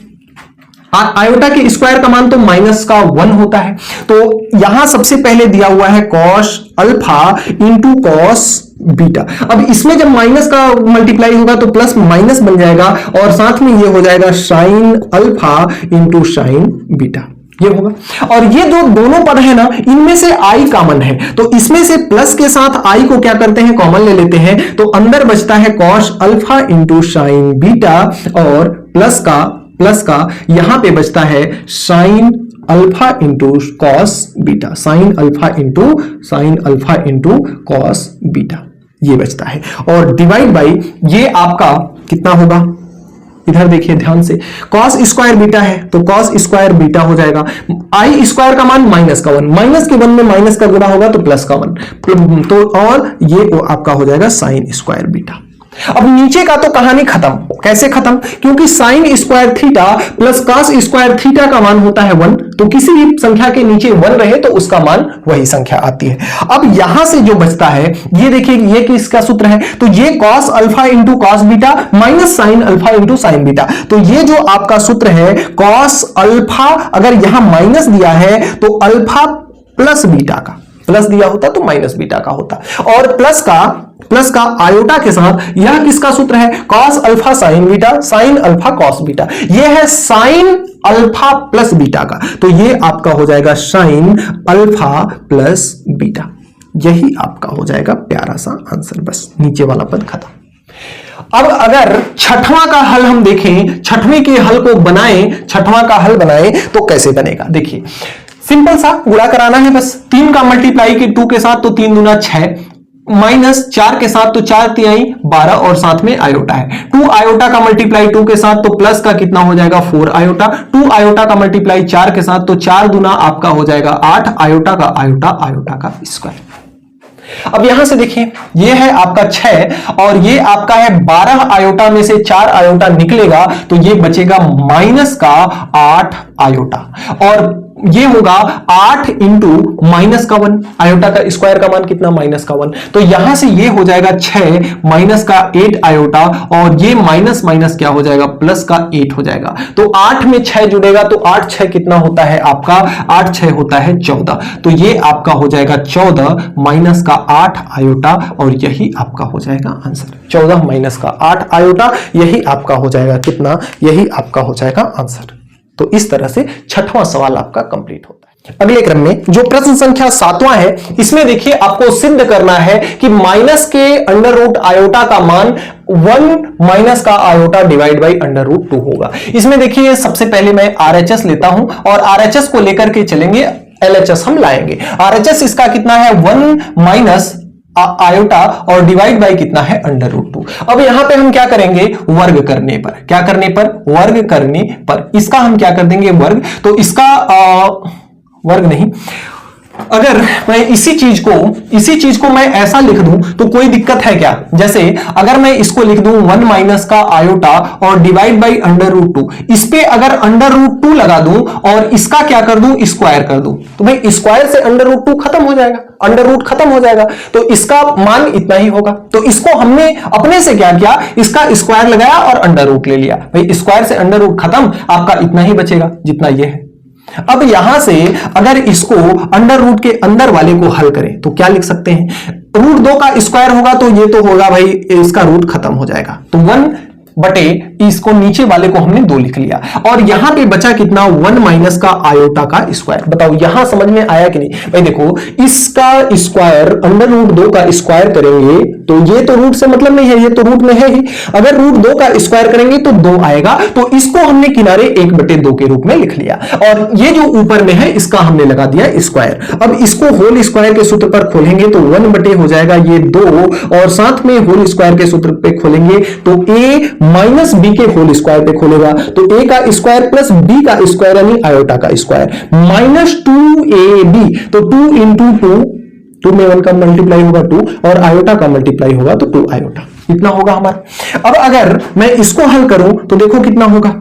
आयोटा के स्क्वायर का मान तो माइनस का 1 होता है। तो यहां सबसे पहले दिया हुआ है cos alpha into cos beta. अब इसमें जब माइनस का मल्टीप्लाई होगा तो प्लस माइनस बन जाएगा और साथ में ये हो जाएगा sign alpha into sine beta, ये होगा। और ये दोनों पद है ना, इनमें से आई कॉमन है, तो इसमें से प्लस के साथ आई को क्या करते हैं, कॉमन ले लेते हैं। तो अंदर बचता है cos alpha into sine beta और प्लस का यहां पे बचता है sign alpha into cos beta, sign alpha into cos beta ये बचता है। और डिवाइड बाई ये आपका कितना होगा, इधर देखिए ध्यान से, कॉस स्क्वायर बीटा है तो कॉस स्क्वायर बीटा हो जाएगा। आई स्क्वायर का मान माइनस का 1, माइनस के 1 में माइनस का गुणा होगा तो प्लस का 1, तो और ये आपका हो जाएगा साइन स्क्वायर बीटा। अब नीचे का तो कहानी खत्म। कैसे खत्म, क्योंकि sine square theta plus cos square theta का मान होता है 1, तो किसी भी संख्या के नीचे 1 रहे तो उसका मान वही संख्या आती है। अब यहां से जो बचता है ये देखिए, ये किसका सूत्र है, तो ये cos alpha into cos beta minus sign alpha into sine beta. तो ये जो आपका सूत्र है कॉस अल्फा, अगर यहां माइनस दिया है तो अल्फा प्लस बीटा का, प्लस दिया होता तो माइनस बीटा का होता, और प्लस का आयोटा के साथ यह किसका सूत्र है, cos alpha sine beta, sine alpha cos beta. यह है साइन अल्फा प्लस बीटा का, तो ये आपका हो जाएगा साइन अल्फा प्लस बीटा। यही आपका हो जाएगा प्यारा सा आंसर, बस नीचे वाला पद खत्म। अब अगर छठवां का हल हम देखें, छठवें के हल को बनाएं, छठवां का हल बनाएं तो कैसे बनेगा, देखिए सिंपल सा गुणा कराना है बस। 3 का मल्टीप्लाई की 2 के साथ तो 3 दूना 6, माइनस 4 के साथ तो 4 तिहाई 12 और साथ में आयोटा है। 2 आयोटा का मल्टीप्लाई 2 के साथ तो प्लस का कितना हो जाएगा 4 आयोटा। 2 आयोटा का मल्टीप्लाई 4 के साथ तो 4 दूना आपका हो जाएगा 8 आयोटा का आयोटा का स्क्वायर। अब यहां से देखिए ये है आपका 6 और ये आपका है 12 आयोटा में से 4 आयोटा निकलेगा तो ये बचेगा माइनस का 8 आयोटा, और ये होगा 8 इंटू माइनस का 1, आयोटा का स्क्वायर का मान कितना माइनस का 1, तो यहां से ये हो जाएगा 6 माइनस का 8 आयोटा, और ये माइनस माइनस क्या हो जाएगा प्लस का 8 हो जाएगा। तो 8 में 6 जुड़ेगा तो 8 6 कितना होता है आपका, 8 6 होता है 14, तो ये आपका हो जाएगा 14 माइनस का 8 आयोटा, और यही आपका हो जाएगा आंसर। 14 माइनस का 8 आयोटा, यही आपका हो जाएगा कितना, यही आपका हो जाएगा आंसर। तो इस तरह से छठवां सवाल आपका कंप्लीट होता है। अगले क्रम में जो प्रश्न संख्या 7वां है, इसमें देखिए आपको सिद्ध करना है कि माइनस के अंडर रूट आयोटा का मान 1 माइनस का iota divide by under root 2 होगा। इसमें देखिए सबसे पहले मैं RHS लेता हूं और RHS को लेकर के चलेंगे, LHS हम लाएंगे। RHS इसका कितना है 1 माइनस आयोटा और डिवाइड बाई कितना है √2। अब यहां पे हम क्या करेंगे, वर्ग करने पर, क्या करने पर, वर्ग करने पर इसका हम क्या कर देंगे, वर्ग। तो इसका वर्ग नहीं, अगर मैं इसी चीज को मैं ऐसा लिख दूं तो कोई दिक्कत है क्या? जैसे अगर मैं इसको लिख दूं 1 माइनस का आयोटा और डिवाइड बाई √2, इस पे अगर √2 लगा दूं और इसका क्या कर दूं, स्क्वायर कर दूं, तो भाई स्क्वायर से √2 खत्म हो जाएगा, अंडर रूट खत्म हो जाएगा, तो इसका मान इतना ही होगा। तो इसको हमने अपने से क्या किया, इसका स्क्वायर लगाया और अंडर रूट ले लिया। भाई स्क्वायर से अंडर रूट खत्म, आपका इतना ही बचेगा जितना ये है। अब यहां से अगर इसको अंडर रूट के अंदर वाले को हल करें तो क्या लिख सकते हैं, √2 का स्क्वायर होगा तो ये तो होगा भाई, इसका रूट खत्म हो जाएगा, तो 1 बटे इसको नीचे वाले को हमने 2 लिख लिया और यहां पे बचा कितना, 1 माइनस का आयोटा का स्क्वायर। बताओ यहां समझ में आया कि नहीं? भाई देखो, इसका स्क्वायर √2 का स्क्वायर करेंगे तो ये तो रूट से मतलब नहीं है, ये तो रूट में है ही। अगर √2 का स्क्वायर करेंगे तो 2 आएगा, तो इसको हमने किनारे 1/2 के रूप में लिख लिया और ये जो ऊपर में है इसका हमने लगा दिया स्क्वायर। अब इसको होल स्क्वायर के सूत्र पर खोलेंगे तो 1 बटे हो जाएगा ये 2 और साथ में होल स्क्वायर के सूत्र पे खोलेंगे तो a माइनस बी के होल स्क्वायर पे खोलेगा तो a का स्क्वायर प्लस b का स्क्वायर यानी आयोटा का स्क्वायर माइनस 2ab, तो 2 इंटू 2 में 1 का मल्टीप्लाई होगा 2 और आयोटा का मल्टीप्लाई होगा तो 2 आयोटा, इतना होगा हमारा। अब अगर मैं इसको हल करूं तो देखो कितना होगा,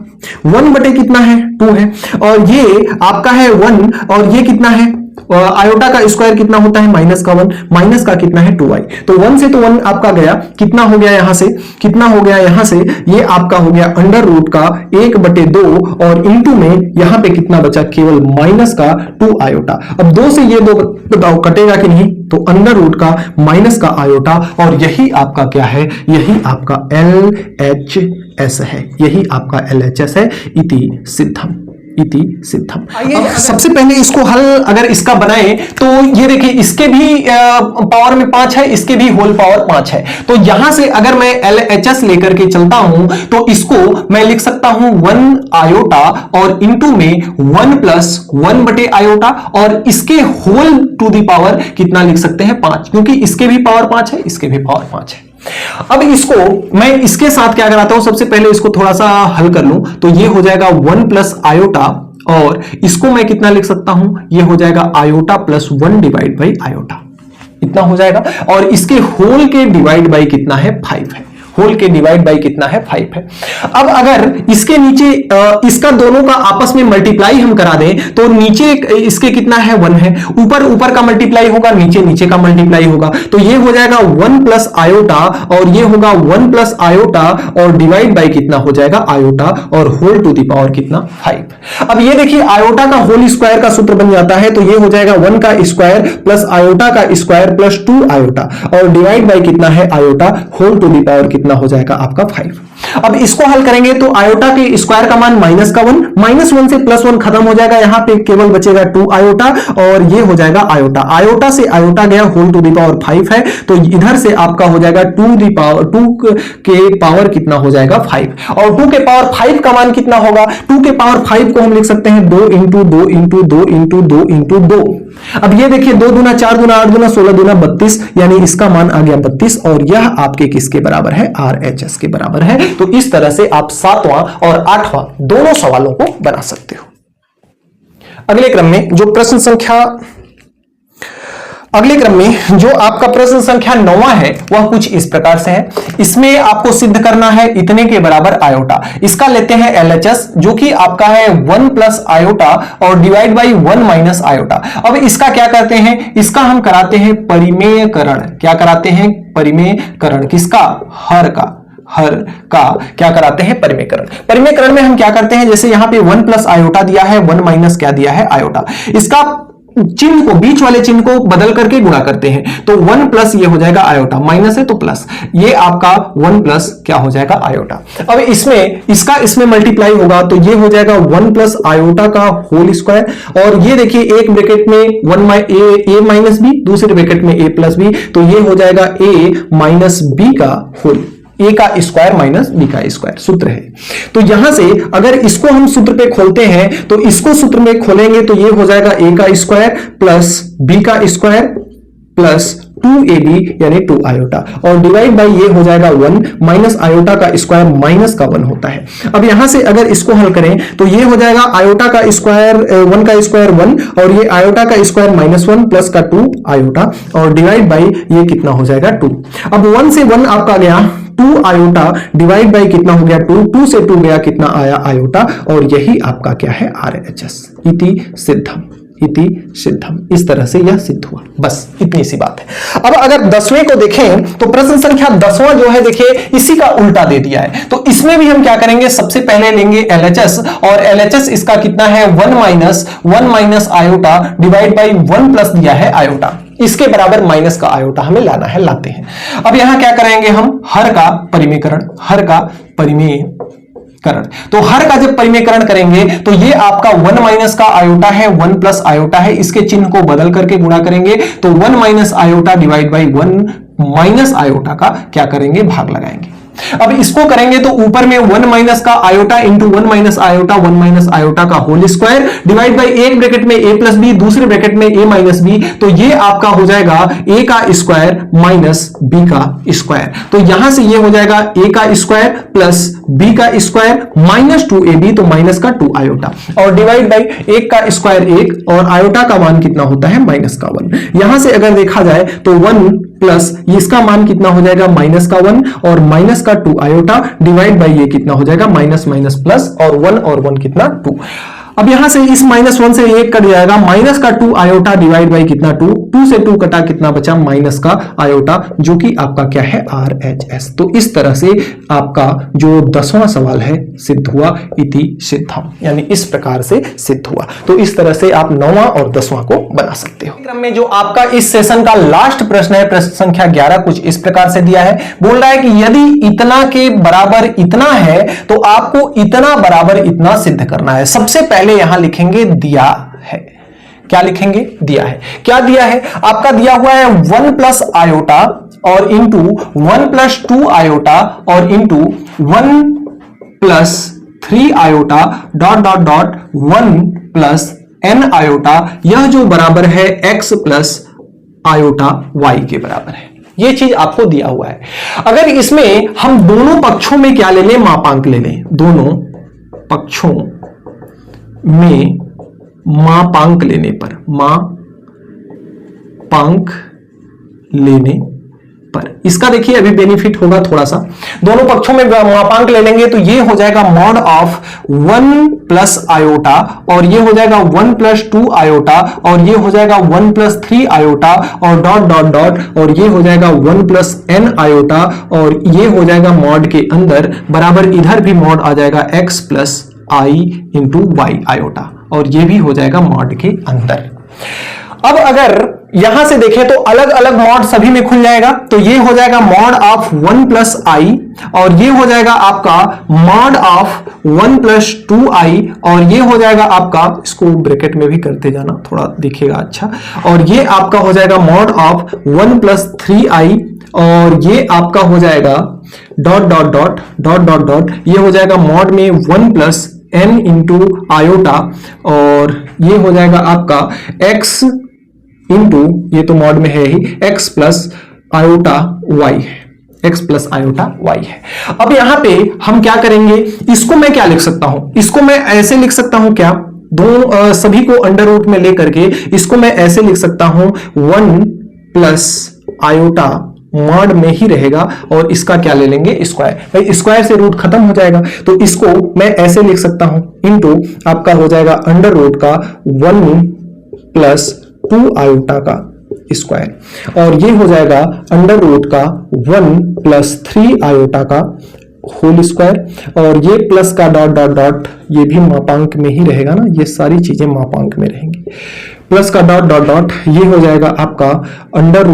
1 बटे कितना है, 2 है और ये आपका है 1 और ये कितना है, आयोटा का स्क्वायर कितना होता है, माइनस का 1, माइनस का कितना है 2i, तो 1 से तो 1 आपका गया, कितना हो गया यहां से, कितना हो गया यहां से, ये आपका हो गया अंडर रूट का 1/2 और इंटू में यहां पे कितना बचा, केवल माइनस का 2 आयोटा। अब 2 से ये 2 बताओ कटेगा कि नहीं, तो अंडर रूट का माइनस का आयोटा और यही आपका क्या है, यही आपका LHS है, यही आपका LHS है, इति सिद्धम, इति सिद्धम। आइए सबसे पहले इसको हल अगर इसका बनाए तो ये देखिए, इसके भी पावर में 5 है, इसके भी होल पावर 5 है, तो यहां से अगर मैं LHS लेकर के चलता हूं तो इसको मैं लिख सकता हूं 1 आयोटा और इंटू में 1 प्लस 1 बटे आयोटा और इसके होल टू द पावर कितना लिख सकते हैं, 5, क्योंकि इसके भी पावर 5 है, इसके भी पावर 5 है। अब इसको मैं इसके साथ क्या कराता हूं, सबसे पहले इसको थोड़ा सा हल कर लूं तो ये हो जाएगा 1 प्लस आयोटा और इसको मैं कितना लिख सकता हूं, ये हो जाएगा iota plus 1 divide by iota, इतना हो जाएगा और इसके होल के डिवाइड बाई कितना है, 5 है, होल के डिवाइड बाई कितना है, 5 है। अब अगर इसके नीचे इसका दोनों का आपस में मल्टीप्लाई हम करा दें तो नीचे इसके कितना है, 1 है, ऊपर का मल्टीप्लाई होगा, नीचे का मल्टीप्लाई होगा, तो ये हो जाएगा 1 प्लस आयोटा और ये होगा 1 प्लस आयोटा और डिवाइड बाई कितना हो जाएगा, आयोटा और होल टू द पावर कितना, 5। अब ये देखिए आयोटा का होल स्क्वायर का सूत्र बन जाता है, तो ये हो जाएगा 1 का स्क्वायर प्लस आयोटा का स्क्वायर प्लस 2 आयोटा और डिवाइड बाई कितना है, iota whole to the power कितना हो जाएगा आपका 5। अब इसको हल करेंगे तो आयोटा के स्क्वायर का मान माइनस का 1, -1 से +1 खत्म हो जाएगा, यहां पे केवल बचेगा 2 आयोटा और ये हो जाएगा आयोटा, आयोटा से आयोटा गया, होल टू द पावर 5 है, तो इधर से आपका हो जाएगा 2 के पावर कितना हो जाएगा, 5 और 2 के पावर 5 का मान कितना होगा, 2 के पावर 5 को हम लिख सकते हैं 2 इंटू 2 इंटू 2 इंटू 2 इंटू 2। अब ये देखिए 2 दूना 4 दूना 8 दूना 16 दूना 32, यानी इसका मान आ गया 32 और यह आपके किसके बराबर है, RHS के बराबर है। तो इस तरह से आप 7वां और 8वां दोनों सवालों को बना सकते हो। अगले क्रम में जो आपका प्रश्न संख्या 9वां है वह कुछ इस प्रकार से है। इसमें आपको सिद्ध करना है इतने के बराबर आयोटा, इसका लेते हैं LHS जो कि आपका है 1 प्लस आयोटा और डिवाइड बाई 1 माइनस आयोटा। अब इसका क्या करते हैं, इसका हम कराते हैं परिमेयकरण। क्या कराते हैं, परिमेयकरण, किसका, हर का क्या कराते हैं, परिमेयकरण। परिमेयकरण में हम क्या करते हैं, जैसे यहां पे 1 प्लस आयोटा दिया है, 1 माइनस क्या दिया है, आयोटा, इसका चिन्ह को, बीच वाले चिन्ह को बदल करके गुणा करते हैं, तो 1 प्लस ये हो जाएगा आयोटा, माइनस है तो प्लस, ये आपका 1 प्लस क्या हो जाएगा, आयोटा। अब इसमें मल्टीप्लाई होगा तो ये हो जाएगा 1 प्लस आयोटा का होल स्क्वायर और ये देखिए एक ब्रैकेट में a माइनस बी, दूसरे ब्रैकेट में a प्लस बी, तो ये हो जाएगा a माइनस बी का होल, a का स्क्वायर माइनस b का स्क्वायर सूत्र है। तो यहां से अगर इसको हम सूत्र पे खोलते हैं तो इसको सूत्र में खोलेंगे तो ये हो जाएगा a का स्क्वायर प्लस b का स्क्वायर प्लस 2ab यानी 2 आयोटा, और डिवाइड बाई ये हो जाएगा 1 माइनस आयोटा का स्क्वायर माइनस का 1 होता है। अब यहां से अगर इसको हल करें तो ये हो जाएगा आयोटा का स्क्वायर 1 का स्क्वायर 1 और ये आयोटा का स्क्वायर -1 प्लस का 2 आयोटा और डिवाइड बाई ये कितना हो जाएगा 2। अब 1 से 1 आपका गया 2 आयोटा डिवाइड बाई कितना हो गया 2, 2 से 2 गया कितना आया आयोटा, और यही आपका क्या है RHS इति सिद्धम, इति सिद्धम। इस तरह से यह सिद्ध हुआ, बस इतनी सी बात है। अब अगर 10वें को देखें तो प्रश्न संख्या 10वां जो है देखिए इसी का उल्टा दे दिया है, तो इसमें भी हम क्या करेंगे, सबसे पहले लेंगे LHS और LHS इसका कितना है 1 minus iota divide by 1 plus दिया है आयोटा, इसके बराबर माइनस का आयोटा हमें लाना है, लाते हैं। अब यहां क्या करेंगे हम, हर का परिमेयकरण, हर का परिमेयकरण, तो हर का जब परिमेयकरण करेंगे तो ये आपका 1 माइनस का आयोटा है 1 प्लस आयोटा है, इसके चिन्ह को बदल करके गुणा करेंगे तो 1 minus iota divide by 1 minus iota का क्या करेंगे, भाग लगाएंगे। अब इसको करेंगे तो ऊपर में 1 माइनस का आयोटा इंटू 1 माइनस आयोटा का होल स्क्वायर डिवाइड बाई एक ब्रैकेट में a प्लस बी, दूसरे ब्रैकेट में a माइनस बी, तो ये आपका हो जाएगा a का स्क्वायर माइनस b का स्क्वायर, तो यहां से ये हो जाएगा a का स्क्वायर प्लस b का स्क्वायर माइनस 2ab, तो माइनस का 2 आयोटा और डिवाइड बाई 1 का स्क्वायर 1 और आयोटा का मान कितना होता है माइनस का 1। यहां से अगर देखा जाए तो 1 प्लस इसका मान कितना हो जाएगा माइनस का 1 और माइनस का 2 आयोटा डिवाइड बाई ये कितना हो जाएगा माइनस माइनस प्लस और 1 कितना 2। अब यहां से इस -1 से 1 कट जाएगा, माइनस का 2 आयोटा डिवाइड बाई कितना 2 से 2 कटा कितना बचा माइनस का आयोटा, जो कि आपका क्या है RHS। तो इस तरह से आपका जो 10वां सवाल है सिद्ध हुआ इति सिद्धम, यानी इस प्रकार से सिद्ध हुआ। तो इस तरह से आप 9वां और 10वां को बना सकते हो। क्रम में जो आपका इस सेशन का लास्ट प्रश्न है, प्रश्न संख्या 11, कुछ इस प्रकार से दिया है, बोल रहा है कि यदि इतना के बराबर इतना है तो आपको इतना बराबर इतना सिद्ध करना है। सबसे पहले यहां लिखेंगे दिया है, क्या लिखेंगे, दिया है। क्या दिया है आपका, दिया हुआ है 1 प्लस आयोटा और इंटू 1 प्लस 2 आयोटा और into 1 plus 3 iota dot dot dot 1 plus n iota, यह जो बराबर है x प्लस आयोटा y के बराबर है। यह चीज आपको दिया हुआ है। अगर इसमें हम दोनों पक्षों में क्या ले लें, मापांक ले लें, दोनों पक्षों में मापांक लेने पर, मापांक लेने पर इसका देखिए अभी बेनिफिट होगा थोड़ा सा। दोनों पक्षों में मापांक ले लेंगे तो ये हो जाएगा मॉड ऑफ 1 प्लस आयोटा और ये हो जाएगा 1 प्लस 2 आयोटा और ये हो जाएगा 1 प्लस 3 आयोटा और डॉट डॉट डॉट और ये हो जाएगा 1 प्लस n आयोटा और ये हो जाएगा मॉड के अंदर बराबर इधर भी मॉड आ जाएगा x plus i into y iota और ये भी हो जाएगा मॉड के अंदर। अब अगर यहां से देखें तो अलग अलग मॉड सभी में खुल जाएगा, तो ये हो जाएगा मॉड ऑफ 1 प्लस आई और ये हो जाएगा आपका मॉड ऑफ 1 प्लस 2i और ये हो जाएगा आपका, इसको ब्रैकेट में भी करते जाना थोड़ा दिखेगा अच्छा, और ये आपका हो जाएगा मॉड ऑफ 1 प्लस 3i और ये आपका हो जाएगा dot dot dot dot dot dot ये हो जाएगा मॉड में 1 प्लस n इंटू आयोटा और ये हो जाएगा आपका x इंटू, ये तो मॉड में है ही, x प्लस आयोटा y है, x प्लस आयोटा y है। अब यहां पे हम क्या करेंगे, इसको मैं क्या लिख सकता हूं, इसको मैं ऐसे लिख सकता हूं क्या, दो सभी को अंडर रूट में लेकर के इसको मैं ऐसे लिख सकता हूं 1 प्लस आयोटा मॉड में ही रहेगा और इसका क्या ले लेंगे स्क्वायर, भाई स्क्वायर से रूट खत्म हो जाएगा तो इसको मैं ऐसे लिख सकता हूं इंटू आपका हो जाएगा अंडर रूट का 1 प्लस 2 आयोटा का स्क्वायर और ये हो जाएगा अंडर रूट का 1 प्लस 3 आयोटा का होल स्क्वायर और ये प्लस का डॉट डॉट डॉट ये भी मापांक में ही रहेगा ना, ये सारी चीजें मापांक में रहेंगी, प्लस का डॉट डॉट डॉट ये हो जाएगा आपका अंडर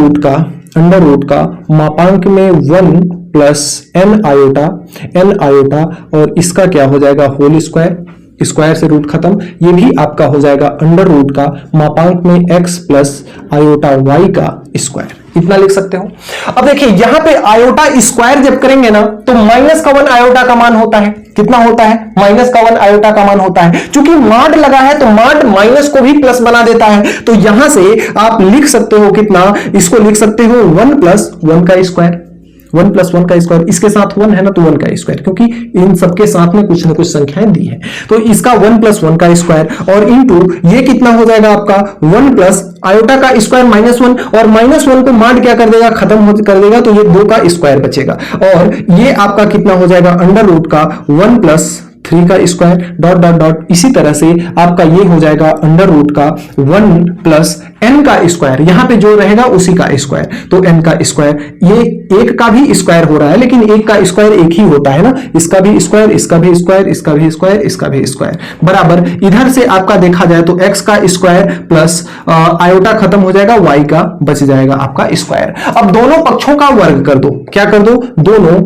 रूट का मापांक में 1 प्लस n आयोटा और इसका क्या हो जाएगा होल स्क्वायर, स्क्वायर से रूट खत्म, ये भी आपका हो जाएगा अंडर रूट का मापांक में x प्लस आयोटा y का स्क्वायर, इतना लिख सकते हो। अब देखिए यहां पे आयोटा स्क्वायर जब करेंगे ना तो -1 आयोटा का मान होता है, कितना होता है, माइनस का 1 आयोटा का मान होता है। चूंकि माड लगा है तो माड माइनस को भी प्लस बना देता है, तो यहां से आप लिख सकते हो कितना, इसको लिख सकते हो 1 प्लस 1 का स्क्वायर, 1 प्लस 1 का स्क्वायर, इसके साथ 1 है ना तो 1 का स्क्वायर, क्योंकि इन सबके साथ में कुछ ना कुछ संख्याएं दी है, तो इसका 1 प्लस 1 का स्क्वायर और इंटू ये कितना हो जाएगा आपका 1 प्लस आयोटा का स्क्वायर -1, और -1 को माड क्या कर देगा, खत्म कर देगा, तो ये 2 का स्क्वायर बचेगा, और ये आपका कितना हो जाएगा अंडर रूट का 1 प्लस 3 का स्क्वायर डॉट डॉट डॉट, इसी तरह से आपका ये हो जाएगा अंडर रूट का 1 प्लस n का स्क्वायर, यहां पे जो रहेगा उसी का स्क्वायर, तो n का स्क्वायर, ये एक का भी स्क्वायर हो रहा है, लेकिन एक का स्क्वायर एक ही होता है ना, इसका भी स्क्वायर, इसका भी स्क्वायर, इसका भी स्क्वायर, इसका भी स्क्वायर, बराबर इधर से आपका देखा जाए तो x का स्क्वायर प्लस आयोटा खत्म हो जाएगा, y का बच जाएगा आपका स्क्वायर। अब दोनों पक्षों का वर्ग कर दो, क्या कर दो, दोनों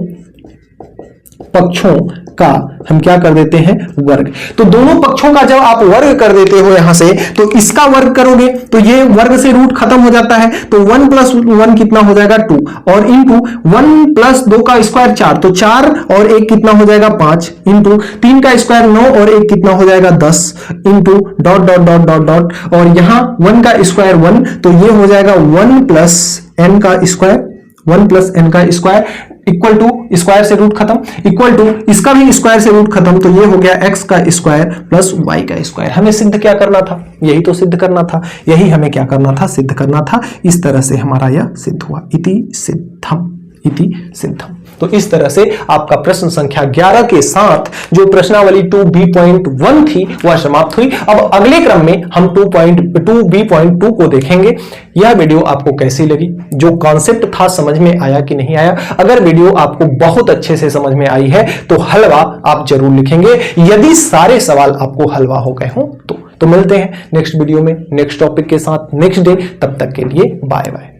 पक्षों का हम क्या कर देते हैं, वर्ग। तो दोनों पक्षों का जब आप वर्ग कर देते हो यहां से, तो इसका वर्ग करोगे तो ये वर्ग से रूट खत्म हो जाता है, तो 1 प्लस 1 कितना हो जाएगा 2, और इंटू 1 प्लस 2 का स्क्वायर 4, तो 4 और 1 कितना हो जाएगा 5, इंटू 3 का स्क्वायर 9 और 1 कितना हो जाएगा 10, into dot dot dot dot dot, और यहां 1 का स्क्वायर 1, तो ये हो जाएगा 1 प्लस n का स्क्वायर, 1 प्लस n का स्क्वायर इक्वल टू स्क्वायर से रूट खत्म, इक्वल टू इसका भी स्क्वायर से रूट खत्म, तो ये हो गया x का स्क्वायर प्लस y का स्क्वायर। हमें सिद्ध क्या करना था, यही तो सिद्ध करना था, यही हमें क्या करना था, सिद्ध करना था। इस तरह से हमारा यह सिद्ध हुआ, इति सिद्धम, इति सिद्धम। तो इस तरह से आपका प्रश्न संख्या 11 के साथ जो प्रश्नावली 2b.1 थी वह समाप्त हुई। अब अगले क्रम में हम 2b.2 को देखेंगे। यह वीडियो आपको कैसी लगी, जो कॉन्सेप्ट था समझ में आया कि नहीं आया? अगर वीडियो आपको बहुत अच्छे से समझ में आई है तो हलवा आप जरूर लिखेंगे, यदि सारे सवाल आपको हलवा हो गए हों तो मिलते हैं नेक्स्ट वीडियो में नेक्स्ट टॉपिक के साथ नेक्स्ट डे। तब तक के लिए बाय बाय।